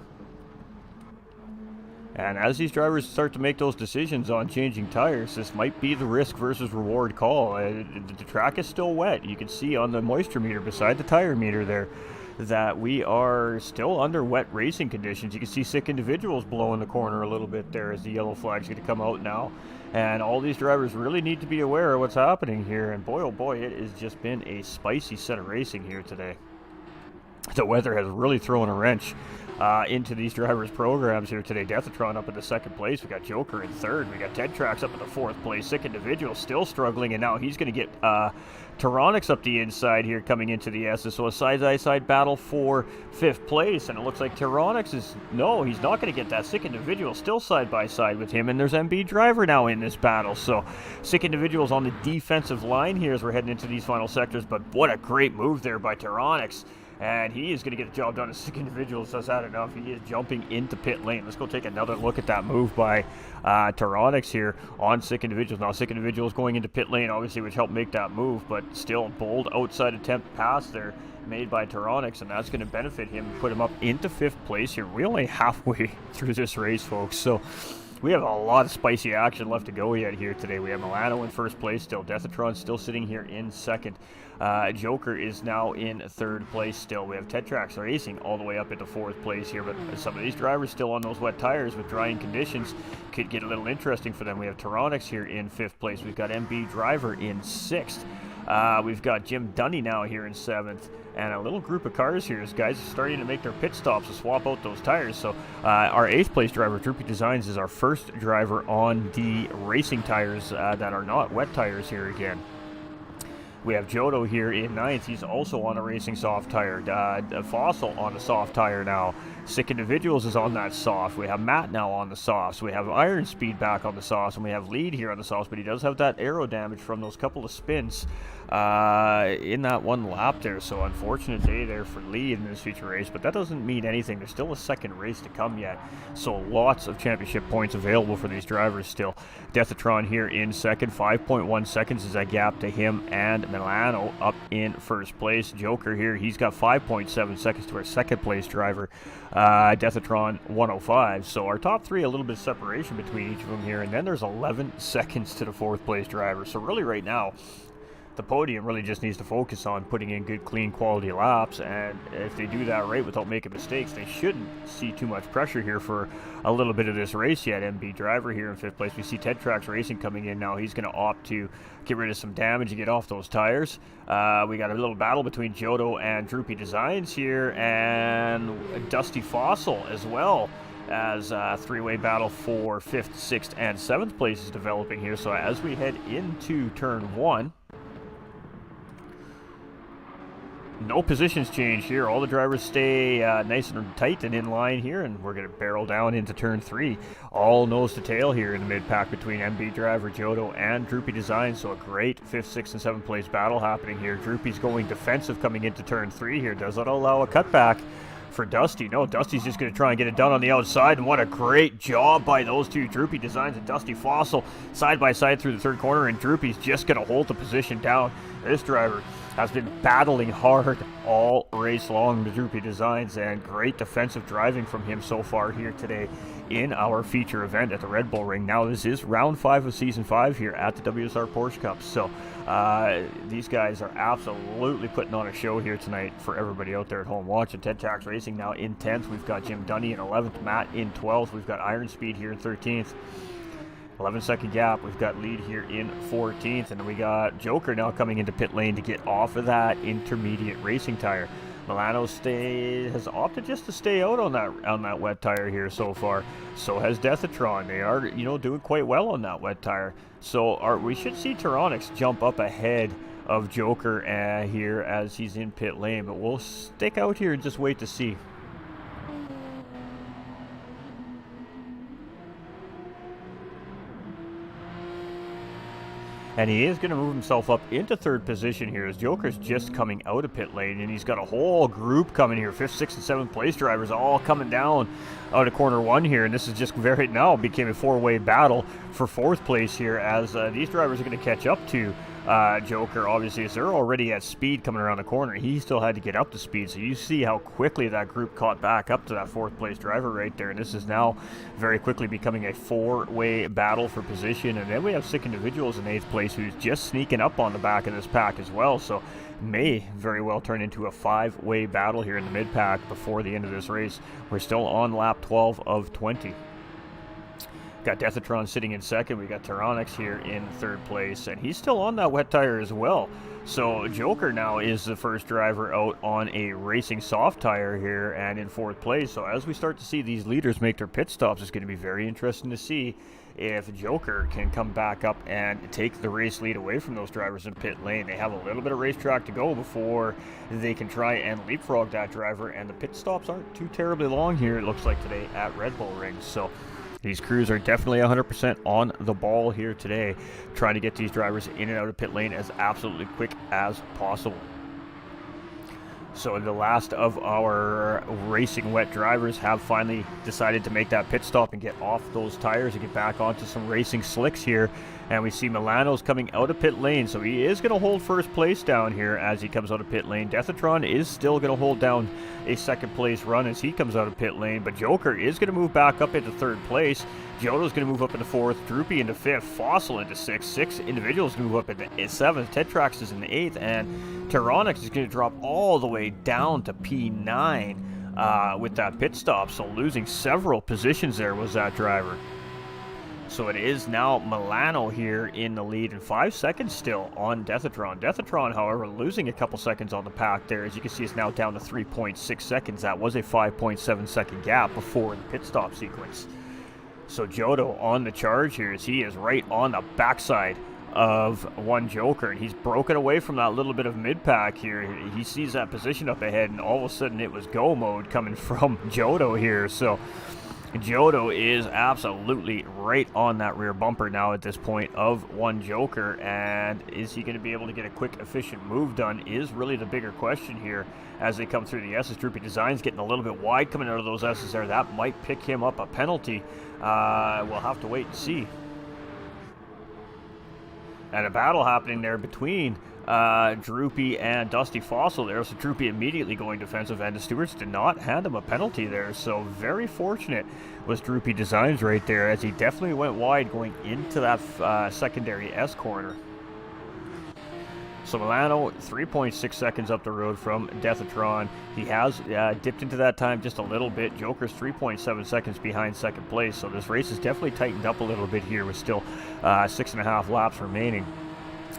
And as these drivers start to make those decisions on changing tires, this might be the risk versus reward call. The track is still wet. You can see on the moisture meter beside the tire meter there that we are still under wet racing conditions. You can see Sick Individuals blowing the corner a little bit there as the yellow flag's going to come out now. And all these drivers really need to be aware of what's happening here. And boy, oh boy, it has just been a spicy set of racing here today. The weather has really thrown a wrench into these drivers' programs here today. Deathatron up in the 2nd place. We got Joker in 3rd. We got Ted Trax up in the 4th place. Sick Individual still struggling, and now he's going to get Tyronix up the inside here coming into the S. So a side-by-side battle for 5th place, and it looks like Tyronix is... No, he's not going to get that. Sick Individual still side-by-side with him, and there's MB Driver now in this battle. So Sick Individual's on the defensive line here as we're heading into these final sectors, but what a great move there by Tyronix. And he is going to get the job done. Sick Individuals has had enough. He is jumping into pit lane. Let's go take another look at that move by Tyronix here on Sick Individuals. Now, Sick Individuals going into pit lane, obviously, which helped make that move, but still bold outside attempt pass there made by Tyronix, and that's going to benefit him, put him up into 5th place here. We're only halfway through this race, folks, so we have a lot of spicy action left to go yet here today. We have Milano in 1st place still. Deathatron still sitting here in 2nd. Joker is now in 3rd place still. We have Tetrax Racing all the way up into 4th place here, but some of these drivers still on those wet tires with drying conditions could get a little interesting for them. We have Tyronix here in 5th place. We've got MB Driver in 6th. We've got Jim Dunny now here in 7th. And a little group of cars here is guys starting to make their pit stops to swap out those tires. So our 8th place driver, Droopy Designs, is our first driver on the racing tires that are not wet tires here again. We have Jodo here in 9th. He's also on a racing soft tire. Fossil on a soft tire now. Sick Individuals is on that soft. We have Matt now on the softs. We have Iron Speed back on the softs. And we have Lead here on the softs. But he does have that aero damage from those couple of spins in that one lap there. So unfortunate day there for Lead in this feature race. But that doesn't mean anything. There's still a second race to come yet. So lots of championship points available for these drivers still. Deathatron here in 2nd. 5.1 seconds is that gap to him and Milano up in 1st place. Joker here, he's got 5.7 seconds to our 2nd place driver. Deathatron 105. So our top 3, a little bit of separation between each of them here. And then there's 11 seconds to the 4th place driver. So really right now, the podium really just needs to focus on putting in good, clean, quality laps, and if they do that right without making mistakes, they shouldn't see too much pressure here for a little bit of this race yet. MB Driver here in 5th place. We see Ted Trax Racing coming in now. He's going to opt to get rid of some damage and get off those tires. We got a little battle between Jodo and Droopy Designs here, and Dusty Fossil as well, as a 3-way battle for 5th, 6th, and 7th place is developing here. So as we head into turn 1, no positions change here. All the drivers stay nice and tight and in line here, and we're going to barrel down into turn 3. All nose to tail here in the mid-pack between MB Driver, Jodo, and Droopy Design. So a great 5th, 6th, and 7th place battle happening here. Droopy's going defensive coming into turn 3 here. Does that allow a cutback for Dusty. No, Dusty's just going to try and get it done on the outside, and what a great job by those two, Droopy Designs and Dusty Fossil, side by side through the third corner, and Droopy's just going to hold the position down. This driver has been battling hard all race long, the Droopy Designs, and great defensive driving from him so far here today in our feature event at the Red Bull Ring. Now, this is round 5 of season 5 here at the WSR Porsche Cup, so these guys are absolutely putting on a show here tonight for everybody out there at home watching. Ted Tax Racing now in 10th. We've got Jim Dunny in 11th, Matt in 12th. We've got Iron Speed here in 13th. 11-second gap. We've got Lead here in 14th, and we got Joker now coming into pit lane to get off of that intermediate racing tire. Milano has opted just to stay out on that wet tire here so far. So has Deathatron. They are, doing quite well on that wet tire. So we should see Tyronix jump up ahead of Joker here as he's in pit lane, but we'll stick out here and just wait to see. And he is going to move himself up into third position here as Joker's just coming out of pit lane, and he's got a whole group coming here. 5th, 6th, and 7th place drivers all coming down out of corner 1 here, and this is just now became a 4-way battle for 4th place here as these drivers are going to catch up to Joker, obviously, as they're already at speed coming around the corner. He still had to get up to speed, so you see how quickly that group caught back up to that 4th place driver right there, and this is now very quickly becoming a 4-way battle for position. And then we have 6 individuals in 8th place who's just sneaking up on the back of this pack as well, so may very well turn into a 5-way battle here in the mid-pack before the end of this race. We're still on lap 12 of 20. Got Deathatron sitting in 2nd. We got Tyronix here in 3rd place, and he's still on that wet tire as well. So Joker now is the first driver out on a racing soft tire here and in 4th place. So as we start to see these leaders make their pit stops, it's going to be very interesting to see if Joker can come back up and take the race lead away from those drivers in pit lane. They have a little bit of racetrack to go before they can try and leapfrog that driver, and the pit stops aren't too terribly long here, it looks like, today at Red Bull Ring. So these crews are definitely 100% on the ball here today, trying to get these drivers in and out of pit lane as absolutely quick as possible. So the last of our racing wet drivers have finally decided to make that pit stop and get off those tires and get back onto some racing slicks here. And we see Milano's coming out of pit lane, so he is going to hold 1st place down here as he comes out of pit lane. Deathatron is still going to hold down a 2nd place run as he comes out of pit lane, but Joker is going to move back up into 3rd place. Jodo's going to move up into 4th, Droopy into 5th, Fossil into 6th, 6 individuals move up into 7th, Tetrax is in 8th, and Tyronix is going to drop all the way down to P9 with that pit stop, so losing several positions there was that driver. So it is now Milano here in the lead, and 5 seconds still on Deathatron. Deathatron, however, losing a couple seconds on the pack there. As you can see, it's now down to 3.6 seconds. That was a 5.7 second gap before the pit stop sequence. So Jodo on the charge here as he is right on the backside of one Joker, and he's broken away from that little bit of mid-pack here. He sees that position up ahead, and all of a sudden it was go mode coming from Jodo here. So Jodo is absolutely right on that rear bumper now at this point of one Joker, and is he going to be able to get a quick, efficient move done is really the bigger question here as they come through the S's. Droopy Designs getting a little bit wide coming out of those S's there. That might pick him up a penalty. We'll have to wait and see. And a battle happening there between Droopy and Dusty Fossil there. So Droopy immediately going defensive, and the stewards did not hand him a penalty there. So very fortunate was Droopy Designs right there, as he definitely went wide going into that secondary S corner. So Milano 3.6 seconds up the road from Deathatron. He has dipped into that time just a little bit. Joker's 3.7 seconds behind 2nd place. So this race is definitely tightened up a little bit here with still 6.5 laps remaining.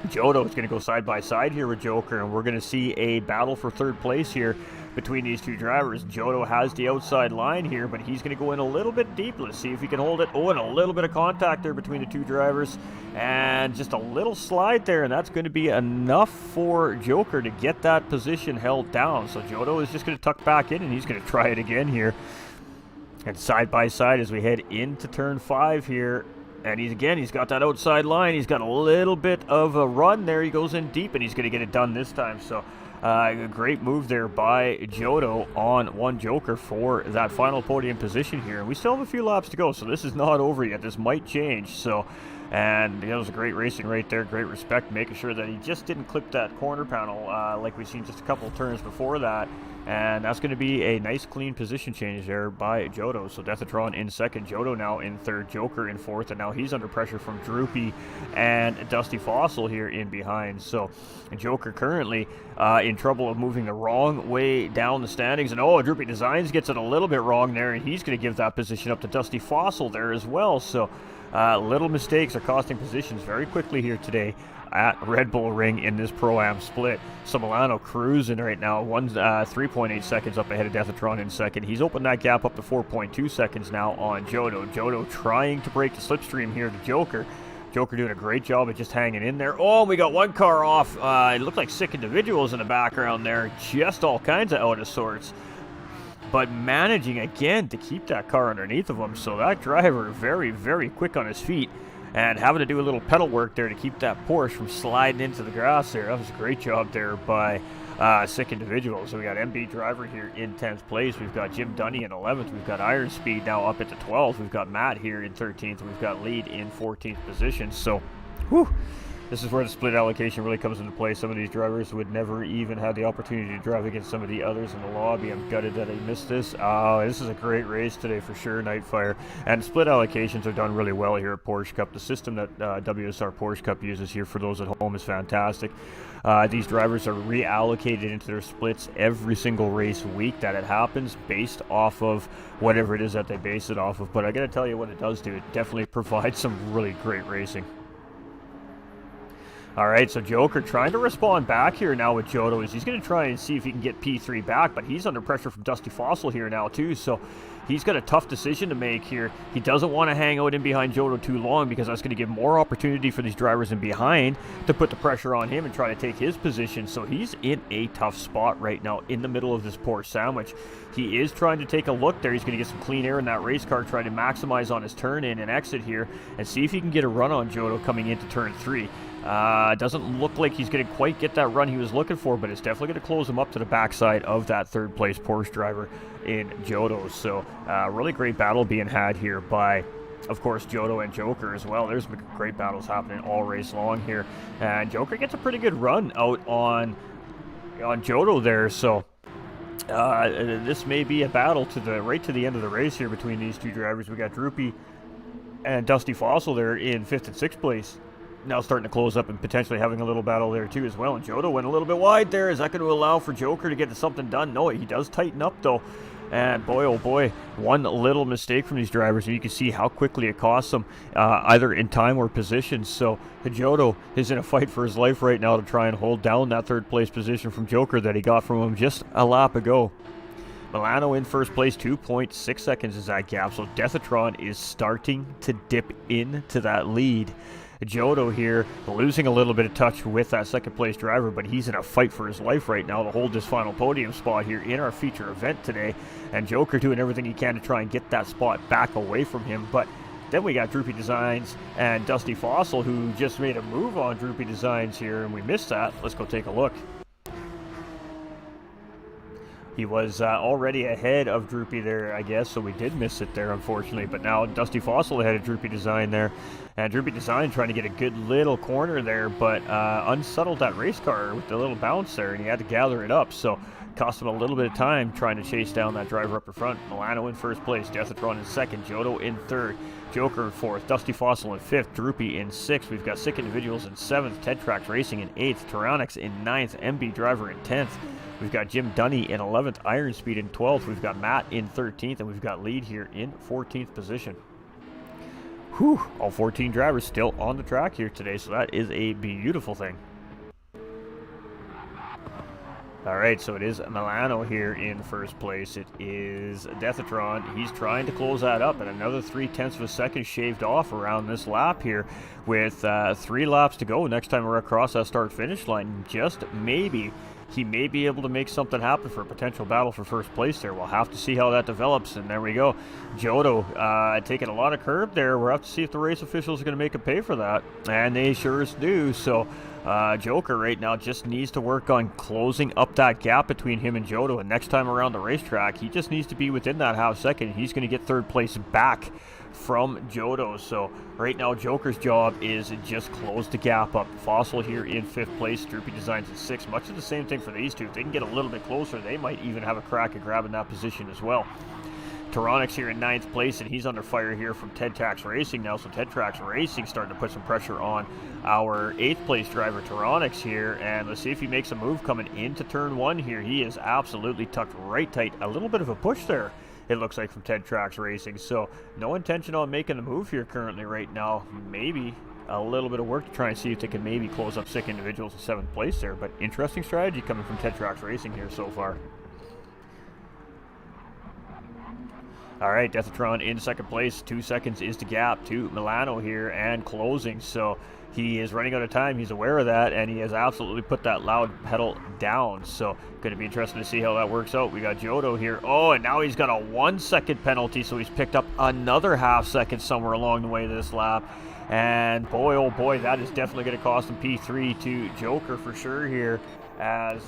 Jodo is going to go side by side here with Joker, and we're going to see a battle for 3rd place here between these two drivers. Jodo has the outside line here, but he's going to go in a little bit deep. Let's see if he can hold it. Oh, and a little bit of contact there between the two drivers, and just a little slide there, and that's going to be enough for Joker to get that position held down. So Jodo is just going to tuck back in, and he's going to try it again here. And side by side as we head into turn 5 here. And he's got that outside line. He's got a little bit of a run there. He goes in deep, and he's going to get it done this time. So A great move there by Jodo on one Joker for that final podium position here. And we still have a few laps to go, so this is not over yet. This might change. So, and it was a great racing right there. Great respect, making sure that he just didn't clip that corner panel like we've seen just a couple of turns before that. And that's going to be a nice clean position change there by Jodo. So Deathatron in second, Jodo now in third, Joker in fourth, and now he's under pressure from Droopy and Dusty Fossil here in behind. So Joker currently in trouble of moving the wrong way down the standings. And Droopy Designs gets it a little bit wrong there, and he's going to give that position up to Dusty Fossil there as well. So little mistakes are costing positions very quickly here today at Red Bull Ring in this Pro-Am split. So Milano cruising right now, 3.8 seconds up ahead of Deathatron in second. He's opened that gap up to 4.2 seconds now on Jodo. Jodo trying to break the slipstream here to Joker. Joker doing a great job of just hanging in there. Oh, we got one car off. It looked like sick individuals in the background there. Just all kinds of out of sorts. But managing again to keep that car underneath of him. So that driver very, very quick on his feet. And having to do a little pedal work there to keep that Porsche from sliding into the grass there. That was a great job there by sick individuals. So we got MB driver here in 10th place. We've got Jim Dunny in 11th. We've got Iron Speed now up into 12th. We've got Matt here in 13th. We've got Lead in 14th position. So, whew. This is where the split allocation really comes into play. Some of these drivers would never even have the opportunity to drive against some of the others in the lobby. I'm gutted that I missed this. This is a great race today for sure, Nightfire. And split allocations are done really well here at Porsche Cup. The system that WSR Porsche Cup uses here for those at home is fantastic. These drivers are reallocated into their splits every single race week that it happens based off of whatever it is that they base it off of. But I got to tell you what it does do. It definitely provides some really great racing. All right, so Joker trying to respond back here now with Jodo. He's going to try and see if he can get P3 back, but he's under pressure from Dusty Fossil here now too, so he's got a tough decision to make here. He doesn't want to hang out in behind Jodo too long because that's going to give more opportunity for these drivers in behind to put the pressure on him and try to take his position. So he's in a tough spot right now in the middle of this Porsche sandwich. He is trying to take a look there. He's going to get some clean air in that race car, trying to maximize on his turn in and exit here and see if he can get a run on Jodo coming into turn 3. Doesn't look like he's going to quite get that run he was looking for, but it's definitely going to close him up to the backside of that third place Porsche driver in Jodo. So really great battle being had here by, of course, Jodo and Joker as well. There's great battles happening all race long here, and Joker gets a pretty good run out on Jodo there. So this may be a battle to the right to the end of the race here between these two drivers. We got Droopy and Dusty Fossil there in 5th and 6th place. Now starting to close up and potentially having a little battle there too as well. And Jodo went a little bit wide there. Is that going to allow for Joker to get something done? No, he does tighten up though. And boy, oh boy, one little mistake from these drivers, and you can see how quickly it costs them, either in time or position. So Jodo is in a fight for his life right now to try and hold down that third place position from Joker that he got from him just a lap ago. Milano in first place, 2.6 seconds is that gap. So Deathatron is starting to dip into that lead. Jodo here losing a little bit of touch with that second place driver, but he's in a fight for his life right now to hold this final podium spot here in our feature event today. And Joker doing everything he can to try and get that spot back away from him. But then we got Droopy Designs and Dusty Fossil, who just made a move on Droopy Designs here, and we missed that. Let's go take a look. He was already ahead of Droopy there, I guess, so we did miss it there, unfortunately. But now Dusty Fossil ahead of Droopy Design there. And Droopy Design trying to get a good little corner there, but unsettled that race car with the little bounce there, and he had to gather it up. So cost him a little bit of time trying to chase down that driver up in front. Milano in first place, Deathatron in second, Jodo in third, Joker in fourth, Dusty Fossil in fifth, Droopy in sixth. We've got Sick Individuals in seventh, Ted Tracks Racing in eighth, Tyrannics in ninth, MB Driver in 10th. We've got Jim Dunny in 11th, Iron Speed in 12th. We've got Matt in 13th, and we've got Lead here in 14th position. Whew, all 14 drivers still on the track here today, so that is a beautiful thing. All right, so it is Milano here in first place. It is Deathatron. He's trying to close that up, and another 0.3 of a second shaved off around this lap here with 3 laps to go. Next time we're across that start-finish line, just maybe he may be able to make something happen for a potential battle for first place there. We'll have to see how that develops, and there we go. Jodo taking a lot of curb there. We'll have to see if the race officials are going to make him pay for that, and they sure do. So Joker right now just needs to work on closing up that gap between him and Jodo, and next time around the racetrack, he just needs to be within that half second. He's going to get third place back from Jodo. So right now, Joker's job is just close the gap up. Fossil here in 5th place, Droopy Designs in 6th. Much of the same thing for these two. If they can get a little bit closer, they might even have a crack at grabbing that position as well. Tyronix here in 9th place, and he's under fire here from Ted Trax Racing now. So Ted Trax Racing starting to put some pressure on our 8th place driver Tyronix here, and let's see if he makes a move coming into turn 1 here. He is absolutely tucked right tight. A little bit of a push there, it looks like, from Ted Trax Racing. So no intention on making the move here currently right now. Maybe a little bit of work to try and see if they can maybe close up Sick Individuals in 7th place there, but interesting strategy coming from Ted Trax Racing here so far. All right, Deathatron in 2nd place. 2 seconds is the gap to Milano here and closing. So he is running out of time. He's aware of that, and he has absolutely put that loud pedal down. So going to be interesting to see how that works out. We got Jodo here. Oh, and now he's got a 1 second penalty, so he's picked up another half second somewhere along the way this lap. And boy, oh boy, that is definitely going to cost him P3 to Joker for sure here, as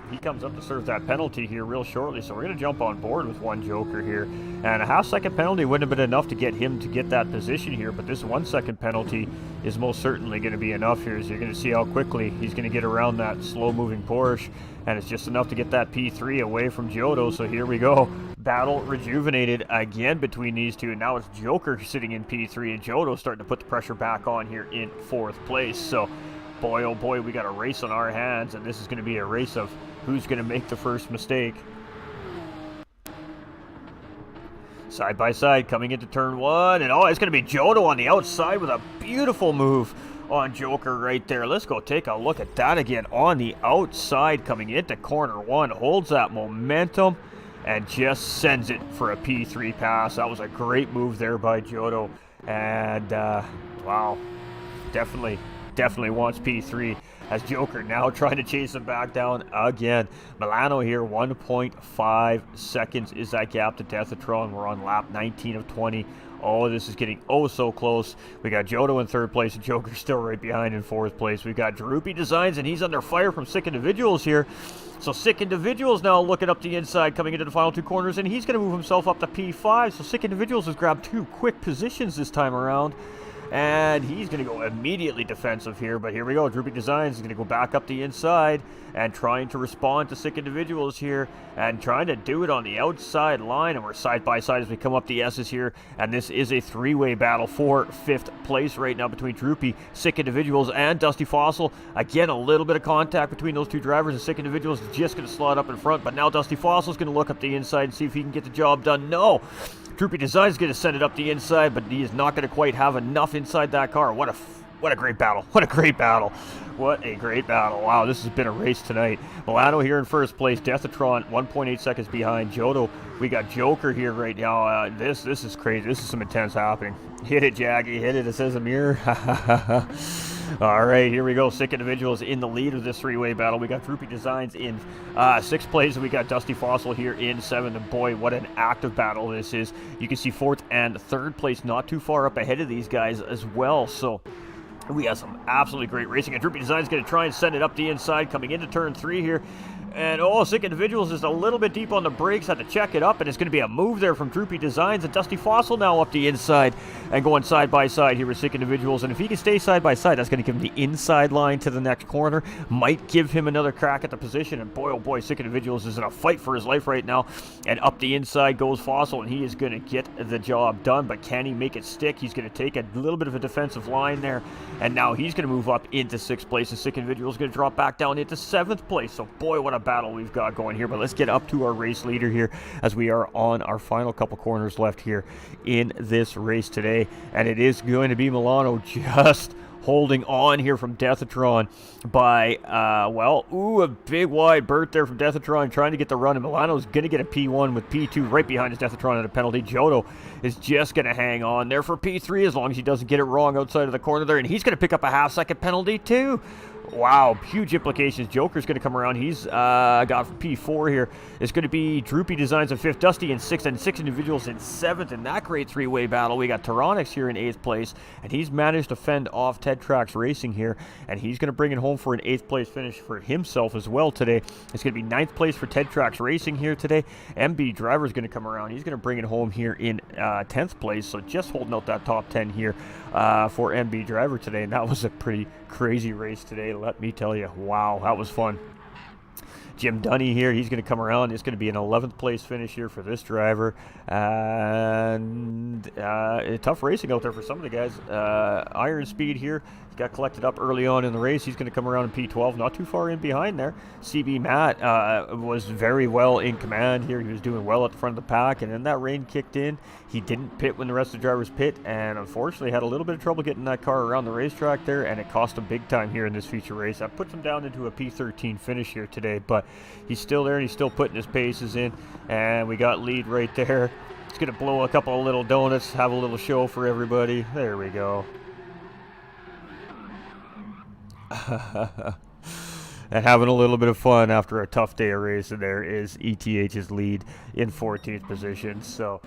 he comes up to serve that penalty here real shortly. So we're going to jump on board with one Joker here, and a half second penalty wouldn't have been enough to get him to get that position here, but this 1 second penalty is most certainly going to be enough here. So you're going to see how quickly he's going to get around that slow moving Porsche, and it's just enough to get that P3 away from Jodo. So here we go, battle rejuvenated again between these two, and now it's Joker sitting in P3 and Jodo starting to put the pressure back on here in 4th place. So boy, oh boy, we got a race on our hands, and this is going to be a race of who's going to make the first mistake. Side by side coming into turn 1, and oh, it's going to be Jodo on the outside with a beautiful move on Joker right there. Let's go take a look at that again on the outside coming into corner 1. Holds that momentum and just sends it for a P3 pass. That was a great move there by Jodo, and wow, definitely wants P3, as Joker now trying to chase him back down again. Milano here, 1.5 seconds is that gap to Deathatron. We're on lap 19 of 20. Oh, this is getting oh so close. We got Jodo in 3rd place, and Joker still right behind in 4th place. We got Droopy Designs, and he's under fire from Sick Individuals here. So Sick Individuals now looking up the inside, coming into the final 2 corners, and he's going to move himself up to P5. So Sick Individuals has grabbed 2 quick positions this time around, and he's going to go immediately defensive here. But here we go. Droopy Designs is going to go back up the inside and trying to respond to Sick Individuals here, and trying to do it on the outside line. And we're side by side as we come up the S's here. And this is a 3-way battle for 5th place right now between Droopy, Sick Individuals, and Dusty Fossil. Again, a little bit of contact between those 2 drivers, and Sick Individuals is just going to slot up in front. But now Dusty Fossil is going to look up the inside and see if he can get the job done. No! Droopy Design is going to send it up the inside, but he is not going to quite have enough inside that car. What a great battle. What a great battle. What a great battle. Wow, this has been a race tonight. Milano here in 1st place. Deathatron 1.8 seconds behind Jodo. We got Joker here right now. This is crazy. This is some intense happening. Hit it, Jaggy. Hit it. It says Amir. All right, here we go. Sick Individuals in the lead of this 3-way battle. We got Droopy Designs in 6th place, and we got Dusty Fossil here in 7th. And boy, what an active battle this is. You can see 4th and 3rd place not too far up ahead of these guys as well. So we got some absolutely great racing, and Droopy Design is going to try and send it up the inside coming into turn 3 here. And oh, Sick Individuals is a little bit deep on the brakes, had to check it up, and it's going to be a move there from Droopy Designs, and Dusty Fossil now up the inside and going side by side here with Sick Individuals. And if he can stay side by side, that's going to give him the inside line to the next corner, might give him another crack at the position. And boy, oh boy, Sick Individuals is in a fight for his life right now, and up the inside goes Fossil, and he is going to get the job done. But can he make it stick? He's going to take a little bit of a defensive line there, and now he's going to move up into 6th place, and Sick Individuals is going to drop back down into 7th place. So boy, what a battle we've got going here. But let's get up to our race leader here, as we are on our final couple corners left here in this race today, and it is going to be Milano just holding on here from Deathatron by, a big wide berth there from Deathatron, trying to get the run, and Milano's going to get a P1 with P2 right behind his Deathatron at a penalty. Jodo is just going to hang on there for P3 as long as he doesn't get it wrong outside of the corner there, and he's going to pick up a half-second penalty too. Wow, huge implications. Joker's going to come around. He's got P4 here. It's going to be Droopy Designs in 5th, Dusty in 6th, and 6 individuals in 7th. In that great three-way battle, we got Tyronix here in 8th place, and he's managed to fend off Ted Trax Racing here, and he's going to bring it home for an 8th place finish for himself as well today. It's going to be 9th place for Ted Trax Racing here today. MB Driver's going to come around. He's going to bring it home here in 10th place, so just holding out that top 10 here for MB Driver today, and that was a pretty crazy race today, let me tell you. Wow, that was fun. Jim Dunny here, he's going to come around. It's going to be an 11th place finish here for this driver. And tough racing out there for some of the guys. Iron Speed here, he got collected up early on in the race. He's going to come around in P12, not too far in behind there. CB Matt was very well in command here. He was doing well at the front of the pack, and then that rain kicked in. He didn't pit when the rest of the drivers pit, and unfortunately had a little bit of trouble getting that car around the racetrack there, and it cost him big time here in this feature race. That puts him down into a P13 finish here today, but he's still there, and he's still putting his paces in, and we got lead right there. He's going to blow a couple of little donuts, have a little show for everybody. There we go. And having a little bit of fun after a tough day of racing. There is ETH's lead in 14th position. So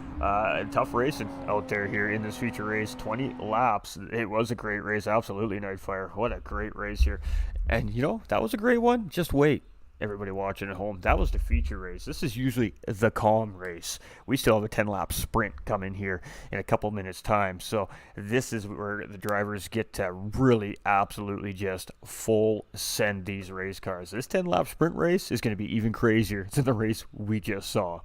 tough racing out there here in this feature race. 20 laps. It was a great race. Absolutely, Nightfire. What a great race here. And, you know, that was a great one. Just wait. Everybody watching at home, that was the feature race. This is usually the calm race. We still have a 10-lap sprint coming here in a couple minutes time. So this is where the drivers get to really absolutely just full send these race cars. This 10-lap sprint race is going to be even crazier than the race we just saw.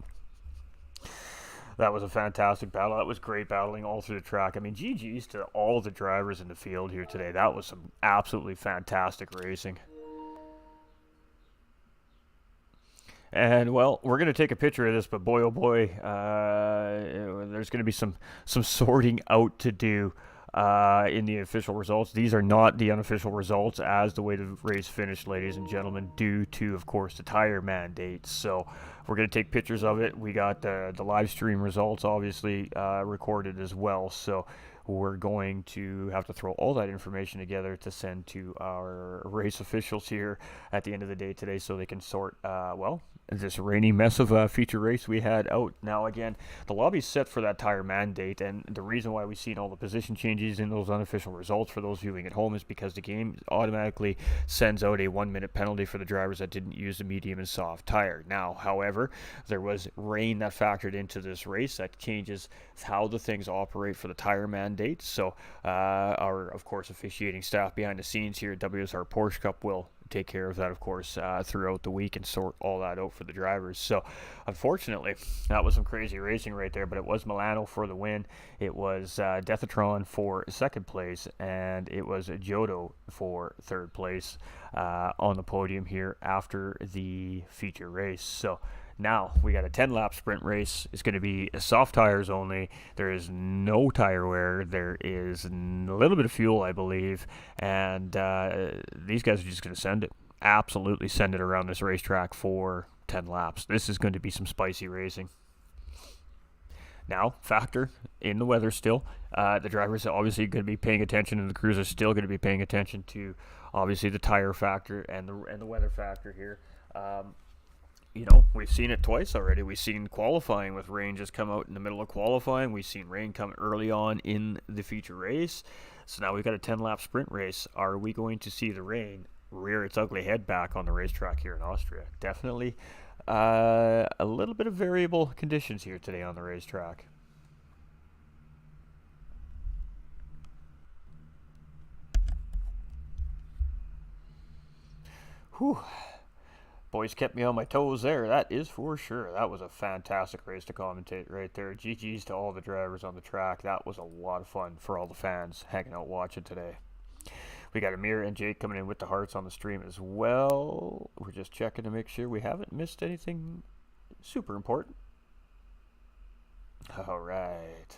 That was a fantastic battle. That was great battling all through the track. I mean, GG's to all the drivers in the field here today. That was some absolutely fantastic racing. And, well, we're going to take a picture of this, but boy, oh boy, there's going to be some sorting out to do in the official results. These are not the unofficial results as the way the race finished, ladies and gentlemen, due to, of course, the tire mandate. So we're going to take pictures of it. We got the live stream results, obviously, recorded as well. So we're going to have to throw all that information together to send to our race officials here at the end of the day today so they can sort, well, this rainy mess of a feature race we had out. Now, again, the lobby's set for that tire mandate, and the reason why we've seen all the position changes in those unofficial results for those viewing at home is because the game automatically sends out a 1-minute penalty for the drivers that didn't use the medium and soft tire. Now, however, there was rain that factored into this race that changes how the things operate for the tire mandate. So our, of course, officiating staff behind the scenes here at WSR Porsche Cup will take care of that, of course, throughout the week and sort all that out for the drivers. So unfortunately, that was some crazy racing right there, but it was Milano for the win. It was Deathatron for 2nd place, and it was Jodo for 3rd place on the podium here after the feature race. So now we got a 10-lap sprint race. It's going to be soft tires only. There is no tire wear. There is a little bit of fuel, I believe. And these guys are just going to send it. Absolutely send it around this racetrack for 10 laps. This is going to be some spicy racing. Now, factor in the weather still. The drivers are obviously going to be paying attention, and the crews are still going to be paying attention to, obviously, the tire factor and the weather factor here. You know, we've seen it twice already. We've seen qualifying with rain just come out in the middle of qualifying. We've seen rain come early on in the feature race. So now we've got a 10-lap sprint race. Are we going to see the rain rear its ugly head back on the racetrack here in Austria? Definitely a little bit of variable conditions here today on the racetrack. Whew. Boys kept me on my toes there, that is for sure. That was a fantastic race to commentate right there. GG's to all the drivers on the track. That was a lot of fun for all the fans hanging out watching today. We got Amir and Jake coming in with the hearts on the stream as well. We're just checking to make sure we haven't missed anything super important. All right.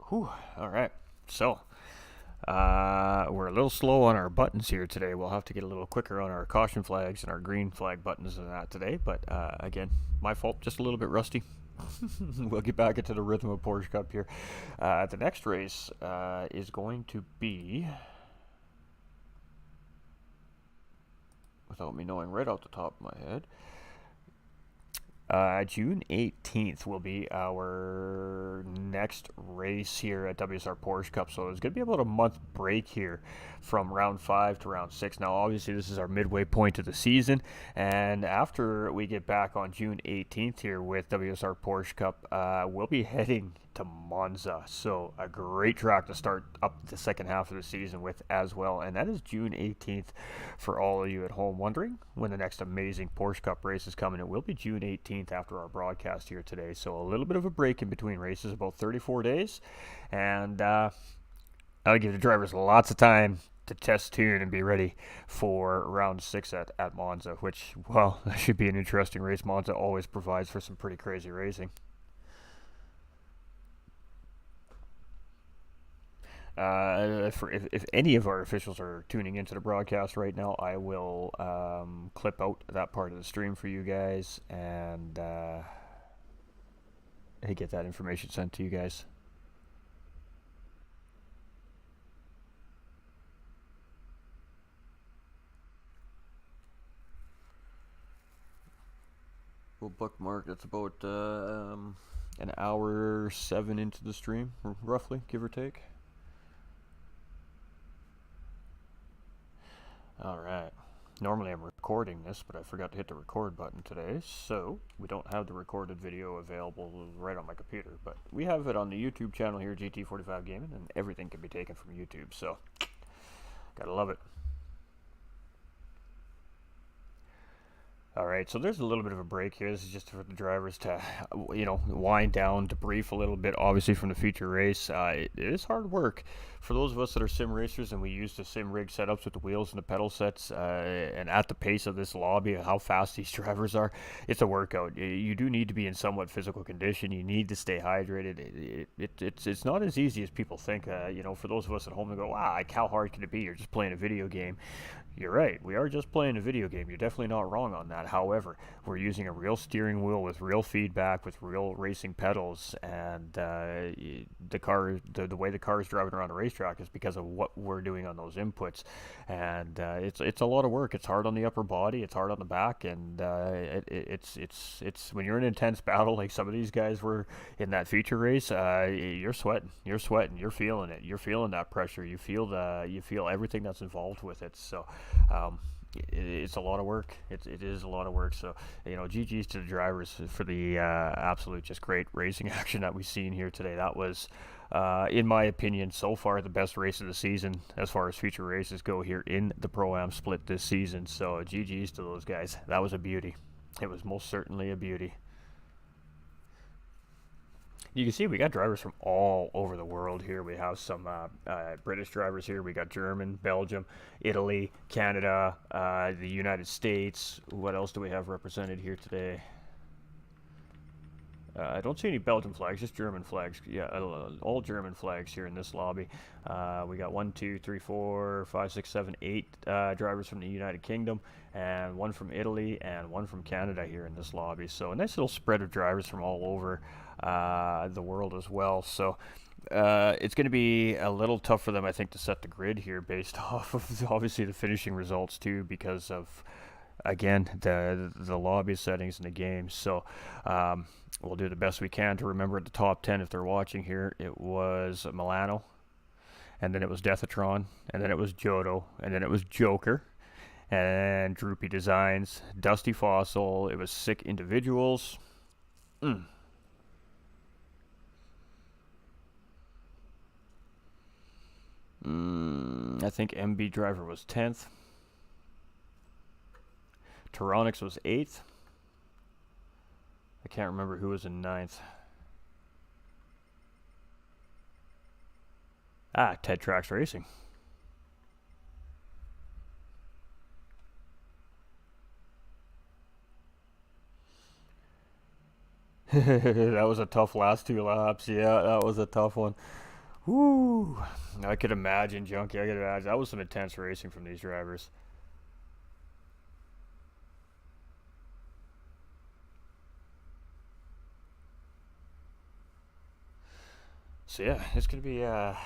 Whew, all right. So, we're a little slow on our buttons here today. We'll have to get a little quicker on our caution flags and our green flag buttons and that today. But, again, my fault, just a little bit rusty. We'll get back into the rhythm of Porsche Cup here. The next race is going to be, without me knowing right off the top of my head, June 18th will be our next race here at WSR Porsche Cup. So it's going to be about a month break here from round 5 to round 6. Now, obviously, this is our midway point of the season. And after we get back on June 18th here with WSR Porsche Cup, we'll be heading to Monza. So a great track to start up the second half of the season with as well. And that is June 18th for all of you at home wondering when the next amazing Porsche Cup race is coming. It will be June 18th after our broadcast here today. So a little bit of a break in between races, about 34 days. And that'll give the drivers lots of time to test tune and be ready for round 6 at Monza, which, well, that should be an interesting race. Monza always provides for some pretty crazy racing. If any of our officials are tuning into the broadcast right now, I will clip out that part of the stream for you guys and get that information sent to you guys. We'll bookmark. It's about an hour 7 into the stream, roughly, give or take. Alright, normally I'm recording this, but I forgot to hit the record button today, so we don't have the recorded video available right on my computer, but we have it on the YouTube channel here, GT45 Gaming, and everything can be taken from YouTube, so gotta love it. Alright, so there's a little bit of a break here. This is just for the drivers to, wind down, debrief a little bit, obviously, from the feature race. It is hard work. For those of us that are sim racers and we use the sim rig setups with the wheels and the pedal sets, and at the pace of this lobby, how fast these drivers are, it's a workout. You do need to be in somewhat physical condition. You need to stay hydrated. It's not as easy as people think. For those of us at home that go, wow, how hard can it be? You're just playing a video game. You're right, we are just playing a video game. You're definitely not wrong on that. However, we're using a real steering wheel with real feedback, with real racing pedals, and the way the car is driving around a racetrack is because of what we're doing on those inputs. And it's a lot of work. It's hard on the upper body, it's hard on the back, and it's when you're in an intense battle like some of these guys were in that feature race, you're sweating, you're feeling it, you're feeling that pressure, you feel everything that's involved with it. So it's a lot of work. It is a lot of work. So, GG's to the drivers for the absolute just great racing action that we've seen here today. That was, in my opinion, so far the best race of the season as far as feature races go here in the Pro-Am split this season. So, GG's to those guys. That was a beauty. It was most certainly a beauty. You can see we got drivers from all over the world here. We have some British drivers here. We got German, Belgium, Italy, Canada, the United States. What else do we have represented here today? I don't see any Belgian flags, just German flags. Yeah, all German flags here in this lobby. We got 1, 2, 3, 4, 5, 6, 7, 8 drivers from the United Kingdom, and 1 from Italy, and 1 from Canada here in this lobby. So a nice little spread of drivers from all over the world as well. So it's going to be a little tough for them, I think, to set the grid here based off of obviously the finishing results too, because of, again, the lobby settings in the game. So we'll do the best we can to remember the top 10 if they're watching here. It was Milano, and then it was Deathatron, and then it was Jodo, and then it was Joker, and Droopy Designs, Dusty Fossil. It was Sick Individuals. I think MB Driver was 10th. Tyronix was 8th. I can't remember who was in 9th. Ted Trax Racing. That was a tough last 2 laps. Yeah, that was a tough one. Woo! I could imagine, Junkie. I could imagine. That was some intense racing from these drivers. So yeah, it's gonna be a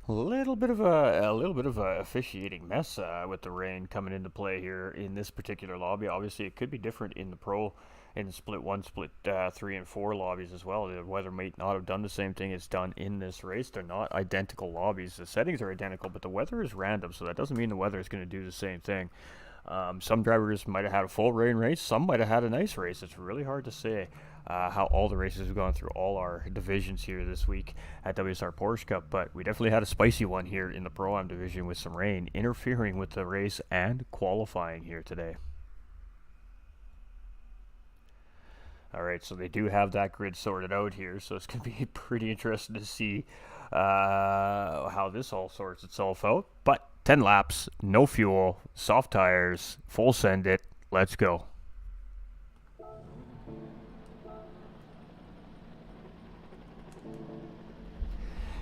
little bit of a officiating mess with the rain coming into play here in this particular lobby. Obviously, it could be different in the pro, in split 1, split 3, and 4 lobbies as well. The weather might not have done the same thing it's done in this race. They're not identical lobbies. The settings are identical, but the weather is random, so that doesn't mean the weather is going to do the same thing. Some drivers might have had a full rain race. Some might have had a nice race. It's really hard to say how all the races have gone through all our divisions here this week at WSR Porsche Cup. But we definitely had a spicy one here in the Pro-Am division with some rain interfering with the race and qualifying here today. All right, so they do have that grid sorted out here, so it's going to be pretty interesting to see how this all sorts itself out. But 10 laps, no fuel, soft tires, full send it, let's go.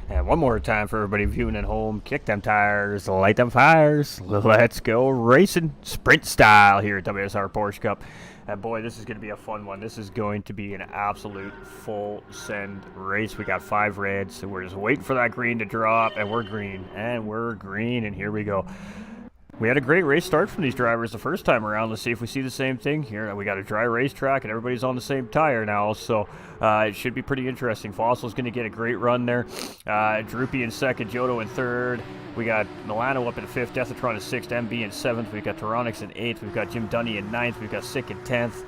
And one more time for everybody viewing at home, kick them tires, light them fires, let's go racing, sprint style here at WSR Porsche Cup. And boy, this is going to be a fun one. This is going to be an absolute full send race. We got 5 reds, so we're just waiting for that green to drop, and we're green, and here we go. We had a great race start from these drivers the first time around. Let's see if we see the same thing here. We got a dry racetrack, and everybody's on the same tire now, so it should be pretty interesting. Fossil's going to get a great run there. Droopy in second, Jodo in third. We got Milano up in 5th, Deathatron in 6th, MB in 7th. We've got Tyronix in 8th. We've got Jim Dunny in 9th. We've got Sick in 10th.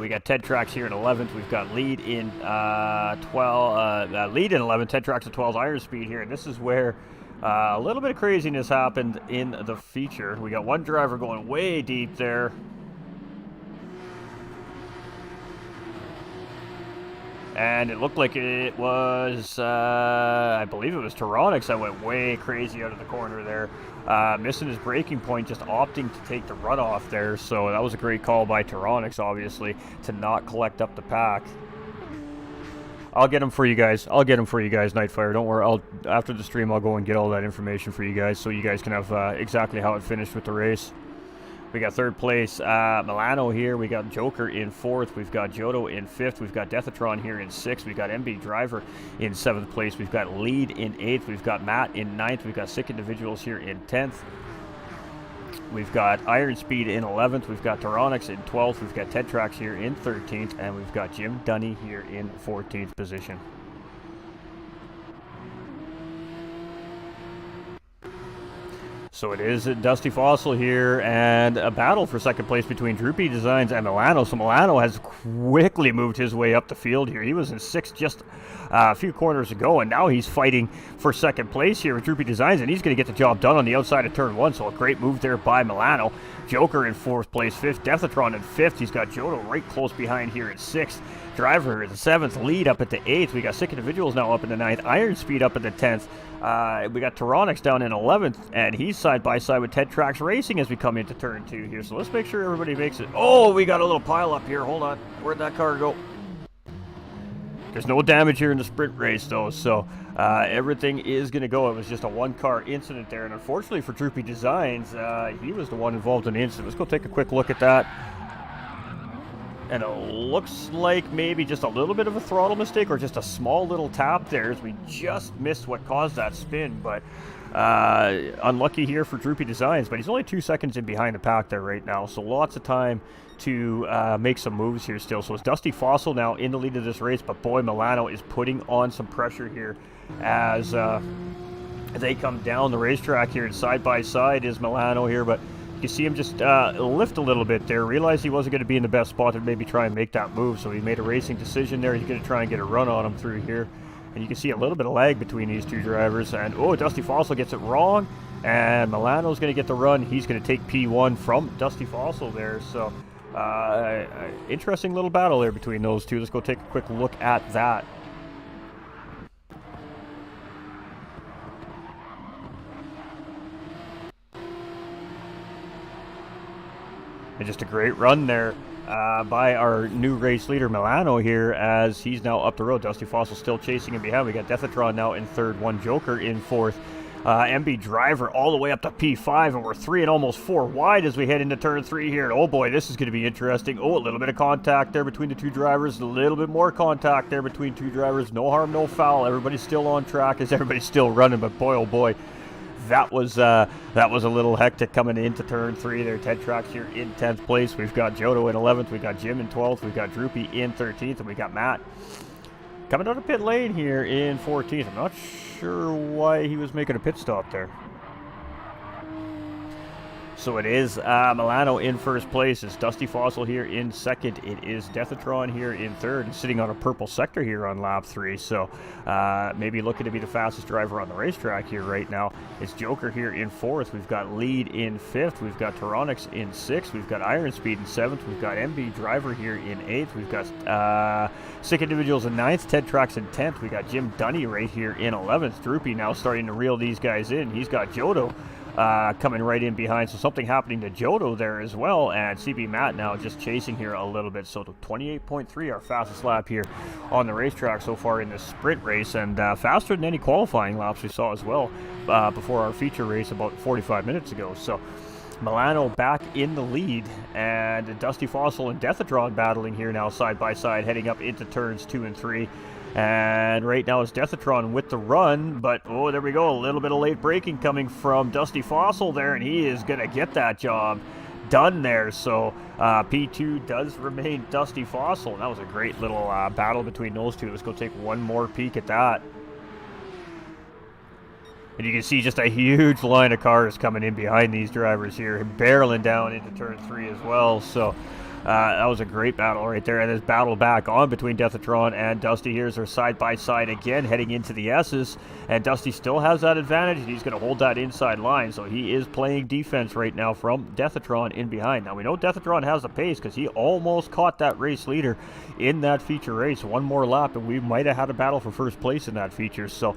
We got Ted Trax here in 11th. We've got Lead in 12. Lead in 11th. Ted Trax at 12th. Iron Speed here, and this is where a little bit of craziness happened in the feature. We got one driver going way deep there. And it looked like it was, I believe it was Tyronix that went way crazy out of the corner there. Missing his braking point, just opting to take the runoff there. So that was a great call by Tyronix, obviously, to not collect up the pack. I'll get them for you guys. Nightfire. Don't worry. After the stream, I'll go and get all that information for you guys, so you guys can have exactly how it finished with the race. We got 3rd place, Milano here. We got Joker in 4th. We've got Jodo in 5th. We've got Deathatron here in 6th. We've got MB Driver in 7th place. We've got Lead in 8th. We've got Matt in 9th. We've got Sick Individuals here in 10th. We've got Iron Speed in 11th. We've got Tyronix in 12th. We've got Ted Trax here in 13th. And we've got Jim Dunny here in 14th position. So it is Dusty Fossil here, and a battle for second place between Droopy Designs and Milano. So Milano has quickly moved his way up the field here. He was in 6th just a few corners ago, and now he's fighting for second place here with Droopy Designs, and he's going to get the job done on the outside of turn 1. So a great move there by Milano. Joker in 4th place, 5th. Deathatron in 5th. He's got Jodo right close behind here in 6th. Driver in 7th. Lead up at the 8th. We got Sick Individuals now up in the 9th. Iron Speed up at the 10th. We got Tyronix down in 11th, and he's side by side with Ted Trax Racing as we come into turn 2 here. So let's make sure everybody makes it. Oh, we got a little pile up here. Hold on. Where'd that car go? There's no damage here in the sprint race, though, so everything is going to go. It was just a one-car incident there, and unfortunately for Droopy Designs, he was the one involved in the incident. Let's go take a quick look at that. And it looks like maybe just a little bit of a throttle mistake or just a small little tap there as we just missed what caused that spin. But unlucky here for Droopy Designs, but he's only 2 seconds in behind the pack there right now. So lots of time to make some moves here still. So it's Dusty Fossil now in the lead of this race, but boy, Milano is putting on some pressure here as they come down the racetrack here. And side by side is Milano here, but you see him just lift a little bit there, realized he wasn't going to be in the best spot to maybe try and make that move, so he made a racing decision there. He's going to try and get a run on him through here, and you can see a little bit of lag between these two drivers. And oh, Dusty Fossil gets it wrong, and Milano's going to get the run. He's going to take P1 from Dusty Fossil there. So interesting little battle there between those two. Let's go take a quick look at that. And just a great run there by our new race leader, Milano, here, as he's now up the road. Dusty Fossil still chasing him behind. We got Deathatron now in 3rd, one Joker in 4th. MB Driver all the way up to P5, and we're 3 and almost 4 wide as we head into turn 3 here. And oh boy, this is going to be interesting. Oh, a little bit of contact there between the two drivers, a little bit more contact there between two drivers. No harm, no foul. Everybody's still on track as everybody's still running, but boy, oh boy, that was a little hectic coming into turn 3 there. Ted Tracks here in 10th place. We've got Jodo in 11th. We've got Jim in 12th. We've got Droopy in 13th, and we got Matt coming out of pit lane here in 14th. I'm not sure why he was making a pit stop there. So it is Milano in first place. It's Dusty Fossil here in second. It is Deathatron here in third, and sitting on a purple sector here on lap 3. So maybe looking to be the fastest driver on the racetrack here right now. It's Joker here in fourth. We've got Lead in fifth. We've got Tyronix in sixth. We've got Iron Speed in seventh. We've got MB Driver here in eighth. We've got Sick Individuals in ninth. Ted Tracks in 10th. We got Jim Dunny right here in 11th. Droopy now starting to reel these guys in. He's got Jodo coming right in behind, so something happening to Jodo there as well, and CB Matt now just chasing here a little bit. So to 28.3, our fastest lap here on the racetrack so far in this sprint race, and faster than any qualifying laps we saw as well before our feature race about 45 minutes ago. So Milano back in the lead, and Dusty Fossil and Deathatron battling here now side by side, heading up into turns 2 and 3. And right now it's Deathatron with the run, but oh, there we go, a little bit of late braking coming from Dusty Fossil there, and he is going to get that job done there. So P2 does remain Dusty Fossil, and that was a great little battle between those two. Let's go take one more peek at that. And you can see just a huge line of cars coming in behind these drivers here, barreling down into turn 3 as well. So that was a great battle right there. And this battle back on between Deathatron and Dusty. Here's their side by side again, heading into the S's. And Dusty still has that advantage, and he's going to hold that inside line. So he is playing defense right now from Deathatron in behind. Now we know Deathatron has the pace because he almost caught that race leader in that feature race. One more lap, and we might have had a battle for first place in that feature. So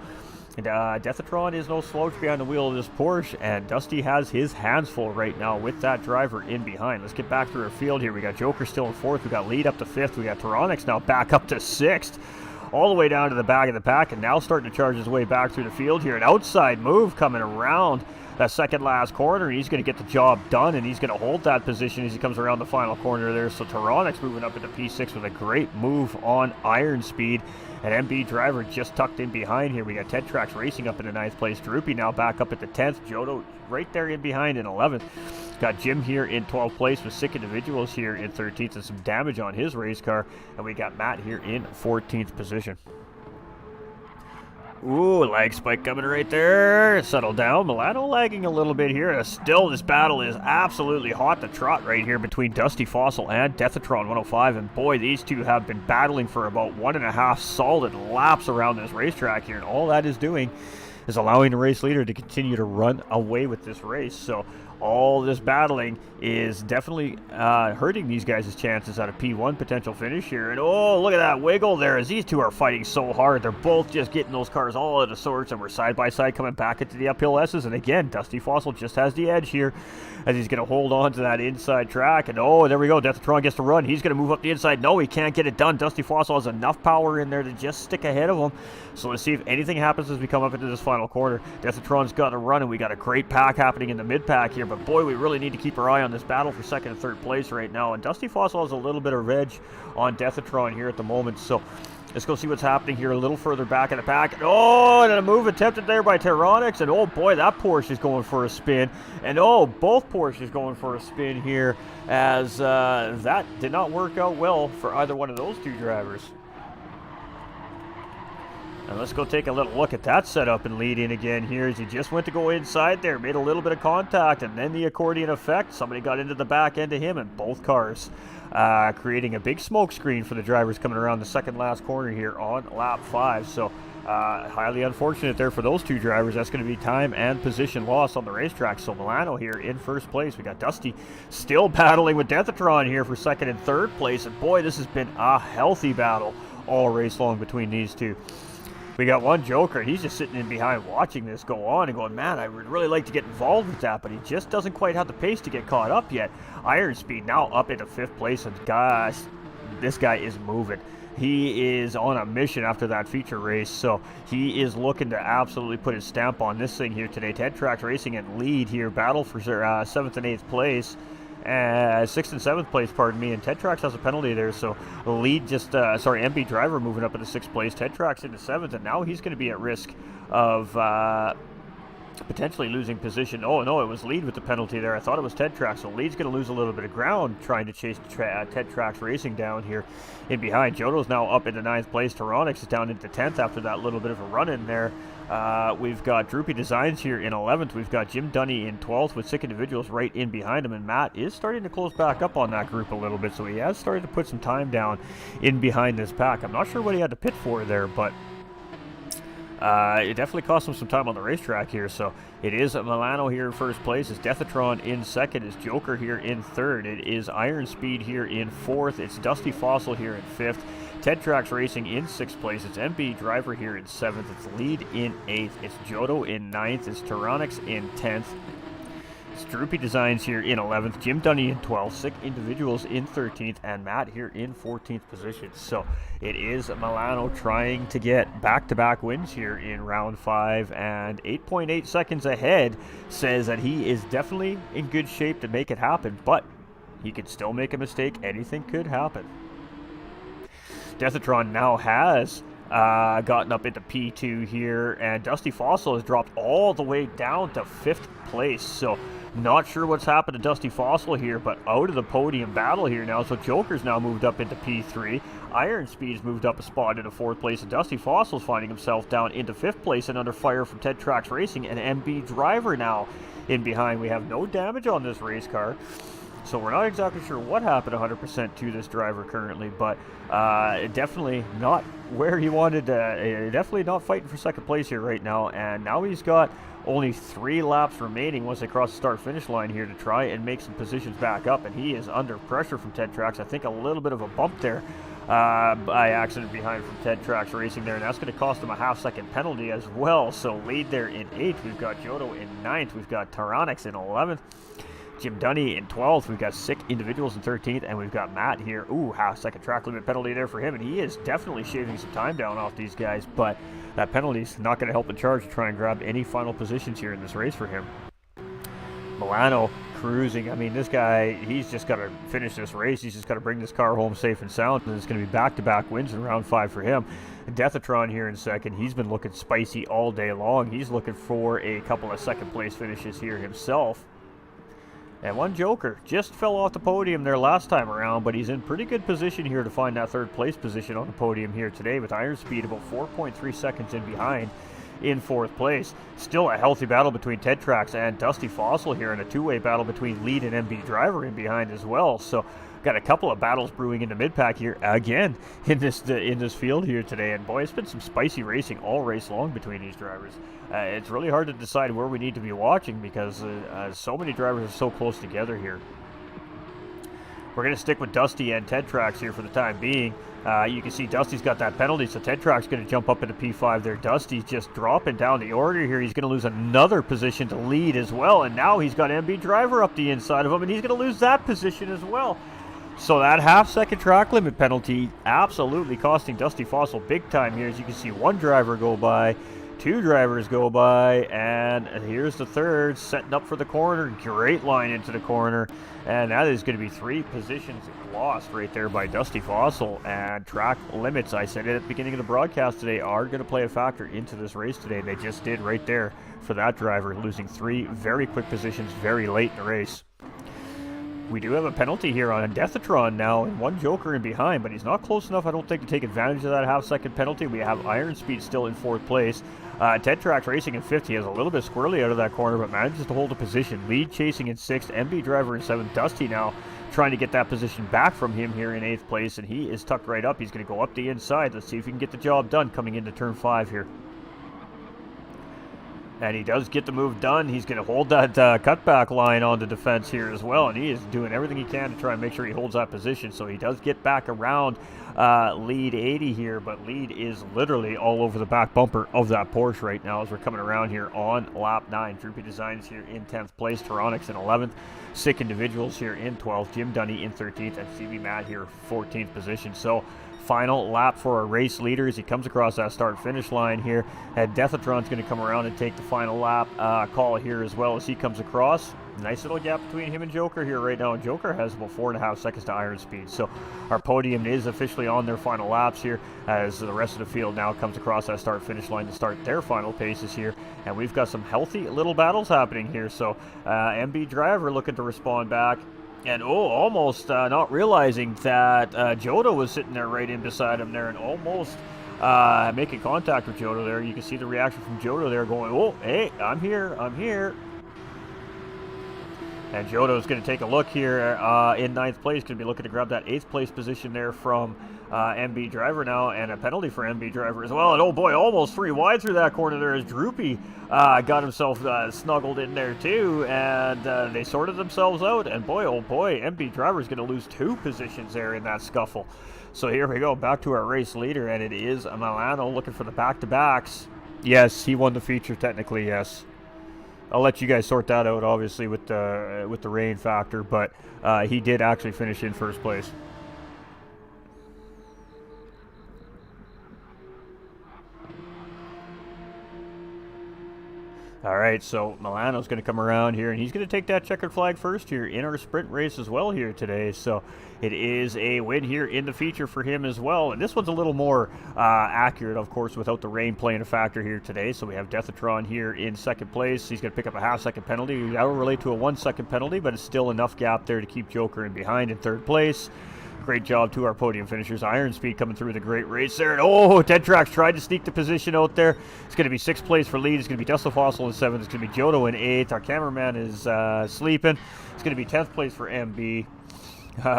Deathatron is no slouch behind the wheel of this Porsche, and Dusty has his hands full right now with that driver in behind. Let's get back through our field here. We got Joker still in fourth. We got Lead up to fifth. We got Tyronix now back up to sixth, all the way down to the back of the pack, and now starting to charge his way back through the field here. An outside move coming around that second last corner. He's going to get the job done, and he's going to hold that position as he comes around the final corner there. So Tyronix moving up into P6 with a great move on Iron Speed. And MB Driver just tucked in behind here. We got Ted Tracks racing up into 9th place. Droopy now back up at the 10th. Jodo right there in behind in 11th. Got Jim here in 12th place with Sick Individuals here in 13th and some damage on his race car. And we got Matt here in 14th position. Ooh, lag spike coming right there. Settle down. Milano lagging a little bit here. Still, this battle is absolutely hot to trot right here between Dusty Fossil and Deathatron 105. And boy, these two have been battling for about 1.5 solid laps around this racetrack here. And all that is doing is allowing the race leader to continue to run away with this race. So all this battling is definitely hurting these guys' chances at a P1 potential finish here. And oh, look at that wiggle there as these two are fighting so hard. They're both just getting those cars all out of sorts, and we're side by side coming back into the uphill S's. And again, Dusty Fossil just has the edge here as he's going to hold on to that inside track. And oh, there we go. Deathatron gets to run. He's going to move up the inside. No, he can't get it done. Dusty Fossil has enough power in there to just stick ahead of him. So let's see if anything happens as we come up into this final corner. Deathatron's got to run, and we got a great pack happening in the mid pack here. But boy, we really need to keep our eye on this battle for second and third place right now. And Dusty Fossil has a little bit of edge on Deathatron here at the moment. So let's go see what's happening here a little further back in the pack. Oh, and a move attempted there by Tyronix. And oh boy, that Porsche is going for a spin. And oh, both Porsches going for a spin here, as that did not work out well for either one of those two drivers. And let's go take a little look at that setup and lead in again here as he just went to go inside there, made a little bit of contact, and then the accordion effect. Somebody got into the back end of him, and both cars creating a big smoke screen for the drivers coming around the second last corner here on lap 5. So highly unfortunate there for those two drivers. That's going to be time and position loss on the racetrack. So Milano here in first place. We got Dusty still battling with Deathatron here for second and third place. And boy, this has been a healthy battle all race long between these two. We got one Joker, he's just sitting in behind watching this go on and going, man, I would really like to get involved with that, but he just doesn't quite have the pace to get caught up yet. Iron Speed now up into 5th place, and gosh, this guy is moving. he is on a mission after that feature race, so he is looking to absolutely put his stamp on this thing here today. Ted Trax Racing in lead here, battle for 7th and 8th place. 6th and 7th place, pardon me, and Ted Trax has a penalty there, so the lead just, MB Driver moving up into 6th place, Ted Trax into 7th, and now he's going to be at risk of potentially losing position. Oh no, it was lead with the penalty there. I thought it was Ted Trax, so lead's going to lose a little bit of ground trying to chase Ted Trax Racing down here in behind. Jodo's now up into 9th place. Tyronix is down into 10th after that little bit of a run in there. We've got Droopy Designs here in 11th. We've got Jim Dunny in 12th with Sick Individuals right in behind him, and Matt is starting to close back up on that group a little bit, so he has started to put some time down in behind this pack. I'm not sure what he had to pit for there, but it definitely cost him some time on the racetrack here. So it is Milano here in first place. It's Deathatron in second. It's Joker here in third. It is Iron Speed here in fourth. It's Dusty Fossil here in fifth. Ted Trax Racing in sixth place. It's MB Driver here in seventh. It's Lead in eighth. It's Jodo in ninth. It's Tyronix in 10th. It's Droopy Designs here in 11th, Jim Dunny in 12th, Sick Individuals in 13th, and Matt here in 14th position. So it is Milano trying to get back-to-back wins here in round 5, and 8.8 seconds ahead says that he is definitely in good shape to make it happen, but he could still make a mistake. Anything could happen. Deathatron now has gotten up into P2 here, and Dusty Fossil has dropped all the way down to 5th place. So not sure what's happened to Dusty Fossil here, but out of the podium battle here now. So Joker's now moved up into P3. Iron Speed's moved up a spot into 4th place, and Dusty Fossil's finding himself down into 5th place and under fire from Ted Trax Racing and MB Driver now in behind. We have no damage on this race car, so we're not exactly sure what happened 100% to this driver currently, but definitely not where he wanted to, definitely not fighting for second place here right now. And now he's got only 3 laps remaining once they cross the start-finish line here to try and make some positions back up, and he is under pressure from Ted Trax. I think a little bit of a bump there by accident behind from Ted Trax Racing there, and that's going to cost him a half-second penalty as well. So lead there in 8th. We've got Jodo in 9th. We've got Tyronix in 11th. Jim Dunny in 12th. We've got Sick Individuals in 13th, and we've got Matt here. Ooh, half-second track limit penalty there for him, and he is definitely shaving some time down off these guys, but that penalty is not going to help the charge to try and grab any final positions here in this race for him. Milano cruising. I mean, this guy, he's just got to finish this race. He's just got to bring this car home safe and sound, and it's going to be back-to-back wins in round 5 for him. Deathatron here in second. He's been looking spicy all day long. He's looking for a couple of second-place finishes here himself. And one Joker just fell off the podium there last time around, but he's in pretty good position here to find that 3rd place position on the podium here today, with Iron Speed about 4.3 seconds in behind in 4th place. Still a healthy battle between Ted Trax and Dusty Fossil here, and a two-way battle between Lead and MB Driver in behind as well. So got a couple of battles brewing in the mid-pack here again in this field here today, and boy, it's been some spicy racing all race long between these drivers. It's really hard to decide where we need to be watching because so many drivers are so close together here. We're going to stick with Dusty and Ted Trax here for the time being. You can see Dusty's got that penalty, so Ted Trax going to jump up into P5 there. Dusty's just dropping down the order here. He's going to lose another position to Lead as well, and now he's got MB Driver up the inside of him, and he's going to lose that position as well. So that half-second track limit penalty absolutely costing Dusty Fossil big time here. As you can see, one driver go by, 2 drivers go by, and here's the 3rd setting up for the corner. Great line into the corner, and that is going to be 3 positions lost right there by Dusty Fossil. And track limits, I said it at the beginning of the broadcast today, are going to play a factor into this race today. They just did right there for that driver, losing 3 very quick positions very late in the race. We do have a penalty here on Deathatron now, and one Joker in behind, but he's not close enough, I don't think, to take advantage of that half-second penalty. We have Iron Speed still in 4th place. Ted Trax Racing in 5th. He has a little bit squirrely out of that corner, but manages to hold a position. Lead chasing in 6th. MB Driver in 7th. Dusty now trying to get that position back from him here in 8th place, and he is tucked right up. He's going to go up the inside. Let's see if he can get the job done coming into turn 5 here. And he does get the move done. He's going to hold that cutback line on the defense here as well. And he is doing everything he can to try and make sure he holds that position. So he does get back around Lead 80 here. But Lead is literally all over the back bumper of that Porsche right now as we're coming around here on lap 9. Droopy Designs here in 10th place. Tyronix in 11th. Sick Individuals here in 12th. Jim Dunny in 13th. And CB Matt here 14th position. So final lap for our race leader as he comes across that start-finish line here. And Deathatron's going to come around and take the final lap call here as well as he comes across. Nice little gap between him and Joker here right now. Joker has about 4.5 seconds to iron speed. So our podium is officially on their final laps here as the rest of the field now comes across that start-finish line to start their final paces here. And we've got some healthy little battles happening here. So MB Driver looking to respond back. And almost not realizing that Jodo was sitting there right in beside him there and almost making contact with Jodo there. You can see the reaction from Jodo there going, oh, hey, I'm here. And Jodo's going to take a look here in 9th place. Going to be looking to grab that 8th place position there from MB Driver now. And a penalty for MB Driver as well. And oh boy, almost 3 wide through that corner there as Droopy got himself snuggled in there too. And they sorted themselves out. And boy, oh boy, MB Driver's going to lose 2 positions there in that scuffle. So here we go, back to our race leader. And it is Milano looking for the back-to-backs. Yes, he won the feature technically, yes. I'll let you guys sort that out, obviously, with the rain factor, but he did actually finish in 1st place. All right, so Milano's going to come around here, and he's going to take that checkered flag first here in our sprint race as well here today. So it is a win here in the feature for him as well. And this one's a little more accurate, of course, without the rain playing a factor here today. So we have Deathatron here in 2nd place. He's going to pick up a half-second penalty. That will relate to a 1-second penalty, but it's still enough gap there to keep Joker in behind in 3rd place. Great job to our podium finishers. Iron Speed coming through with a great race there. And Tetrax tried to sneak the position out there. It's going to be 6th place for lead. It's going to be Dustle Fossil in 7th. It's going to be Jodo in 8th. Our cameraman is sleeping. It's going to be 10th place for MB.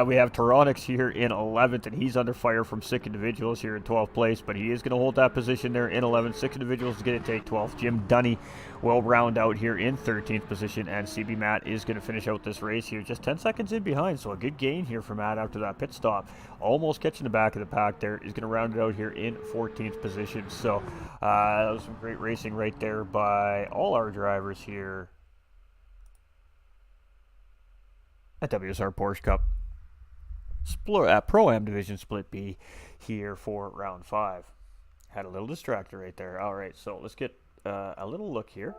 We have Tyronix here in 11th, and he's under fire from Sick Individuals here in 12th place, but he is going to hold that position there in 11th. Sick Individuals is going to take 12th. Jim Dunny will round out here in 13th position, and CB Matt is going to finish out this race here just 10 seconds in behind, so a good gain here for Matt after that pit stop. Almost catching the back of the pack there. Is going to round it out here in 14th position, so that was some great racing right there by all our drivers here at WSR Porsche Cup. Pro-Am Division Split B here for round 5. Had a little distractor right there. All right, so let's get a little look here.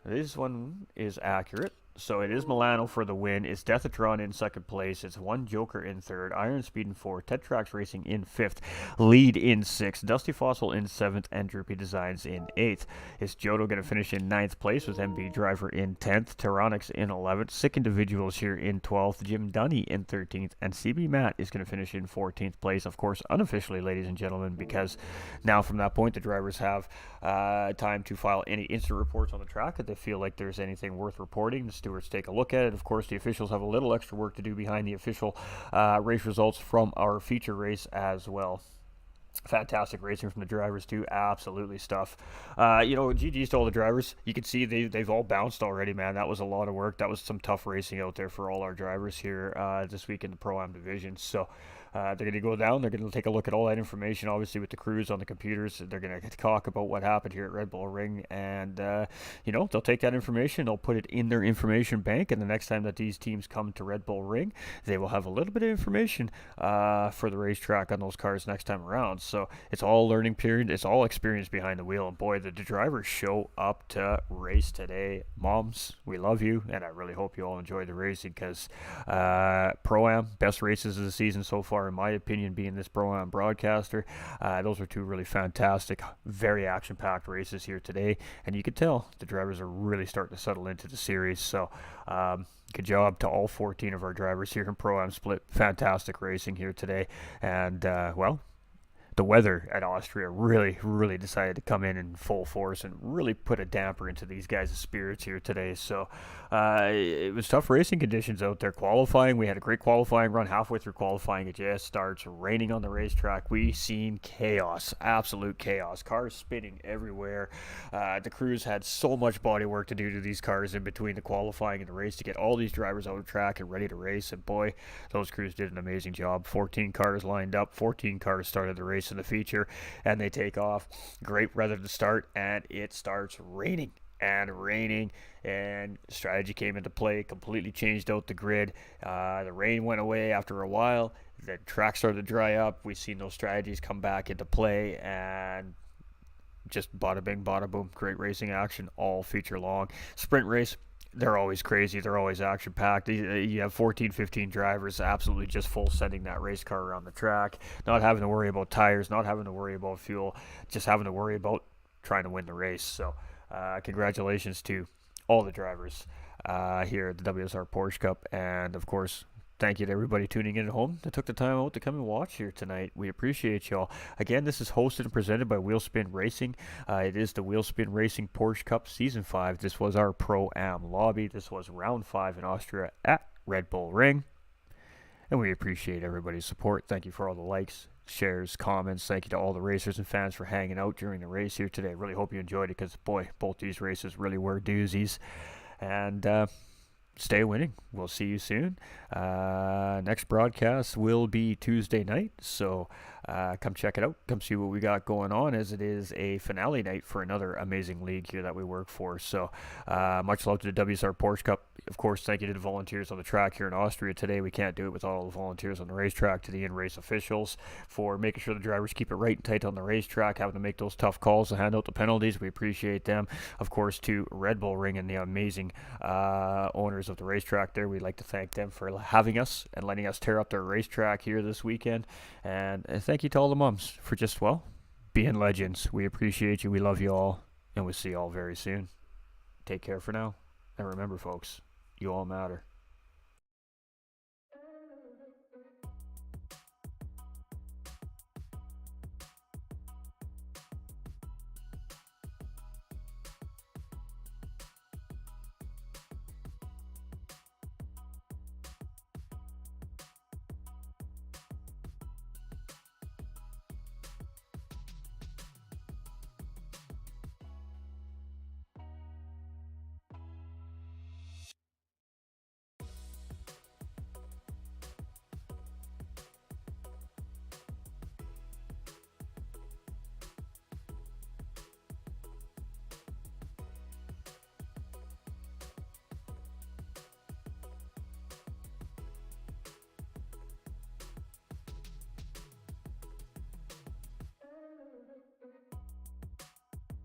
This one is accurate. So it is Milano for the win. It's Deathatron in 2nd place. It's 1 Joker in 3rd. Iron Speed in 4th. Tetrax Racing in 5th. Lead in 6th. Dusty Fossil in 7th. And Droopy Designs in 8th. Is Jodo going to finish in 9th place with MB Driver in 10th. Tyronix in 11th. Sick Individuals here in 12th. Jim Dunny in 13th. And CB Matt is going to finish in 14th place. Of course, unofficially, ladies and gentlemen, because now from that point, the drivers have time to file any instant reports on the track if they feel like there's anything worth reporting. The stewards take a look at it. Of course, the officials have a little extra work to do behind the official race results from our feature race as well. Fantastic racing from the drivers too. Absolutely stuff. GG's to all the drivers. You can see they've all bounced already, man. That was a lot of work. That was some tough racing out there for all our drivers here this week in the Pro-Am division. So they're going to go down. They're going to take a look at all that information, obviously, with the crews on the computers. They're going to talk about what happened here at Red Bull Ring. And, they'll take that information. They'll put it in their information bank. And the next time that these teams come to Red Bull Ring, they will have a little bit of information for the racetrack on those cars next time around. So it's all a learning period. It's all experience behind the wheel. And, boy, the drivers show up to race today. Moms, we love you. And I really hope you all enjoy the racing because Pro-Am, best races of the season so far, in my opinion, being this Pro-Am broadcaster. Those are 2 really fantastic, very action-packed races here today, and you can tell the drivers are really starting to settle into the series. So good job to all 14 of our drivers here in Pro-Am Split. Fantastic racing here today, and the weather at Austria really decided to come in full force and really put a damper into these guys' spirits here today. So it was tough racing conditions out there. Qualifying, we had a great qualifying run. Halfway through qualifying, it just starts raining on the racetrack. We seen chaos, absolute chaos. Cars spinning everywhere. The crews had so much body work to do to these cars in between the qualifying and the race to get all these drivers out of track and ready to race. And boy, those crews did an amazing job. 14 cars lined up. 14 cars started the race in the feature, and they take off. Great weather to start, and it starts raining and raining, and strategy came into play, completely changed out the grid. The rain went away after a while. The track started to dry up. We've seen those strategies come back into play, and just bada bing, bada boom. Great racing action all feature long. Sprint race, they're always crazy. They're always action packed. You have 14, 15 drivers absolutely just full sending that race car around the track, not having to worry about tires, not having to worry about fuel, just having to worry about trying to win the race. So, congratulations to all the drivers here at the WSR Porsche Cup, and of course, thank you to everybody tuning in at home that took the time out to come and watch here tonight. We appreciate y'all. Again, this is hosted and presented by Wheelspin Racing. It is the Wheelspin Racing Porsche Cup Season 5. This was our Pro-Am lobby. This was Round 5 in Austria at Red Bull Ring. And we appreciate everybody's support. Thank you for all the likes, shares, comments. Thank you to all the racers and fans for hanging out during the race here today. Really hope you enjoyed it because, boy, both these races really were doozies. And stay winning. We'll see you soon. Next broadcast will be Tuesday night, so come check it out. Come see what we got going on, as it is a finale night for another amazing league here that we work for. So much love to the WSR Porsche Cup. Of course, thank you to the volunteers on the track here in Austria today. We can't do it without all the volunteers on the racetrack, to the in-race officials for making sure the drivers keep it right and tight on the racetrack, having to make those tough calls to hand out the penalties. We appreciate them. Of course, to Red Bull Ring and the amazing owners of the racetrack there. We'd like to thank them for having us and letting us tear up their racetrack here this weekend. And thank you to all the mums for just, well, being legends. We appreciate you. We love you all. And we'll see you all very soon. Take care for now. And remember, folks, you all matter.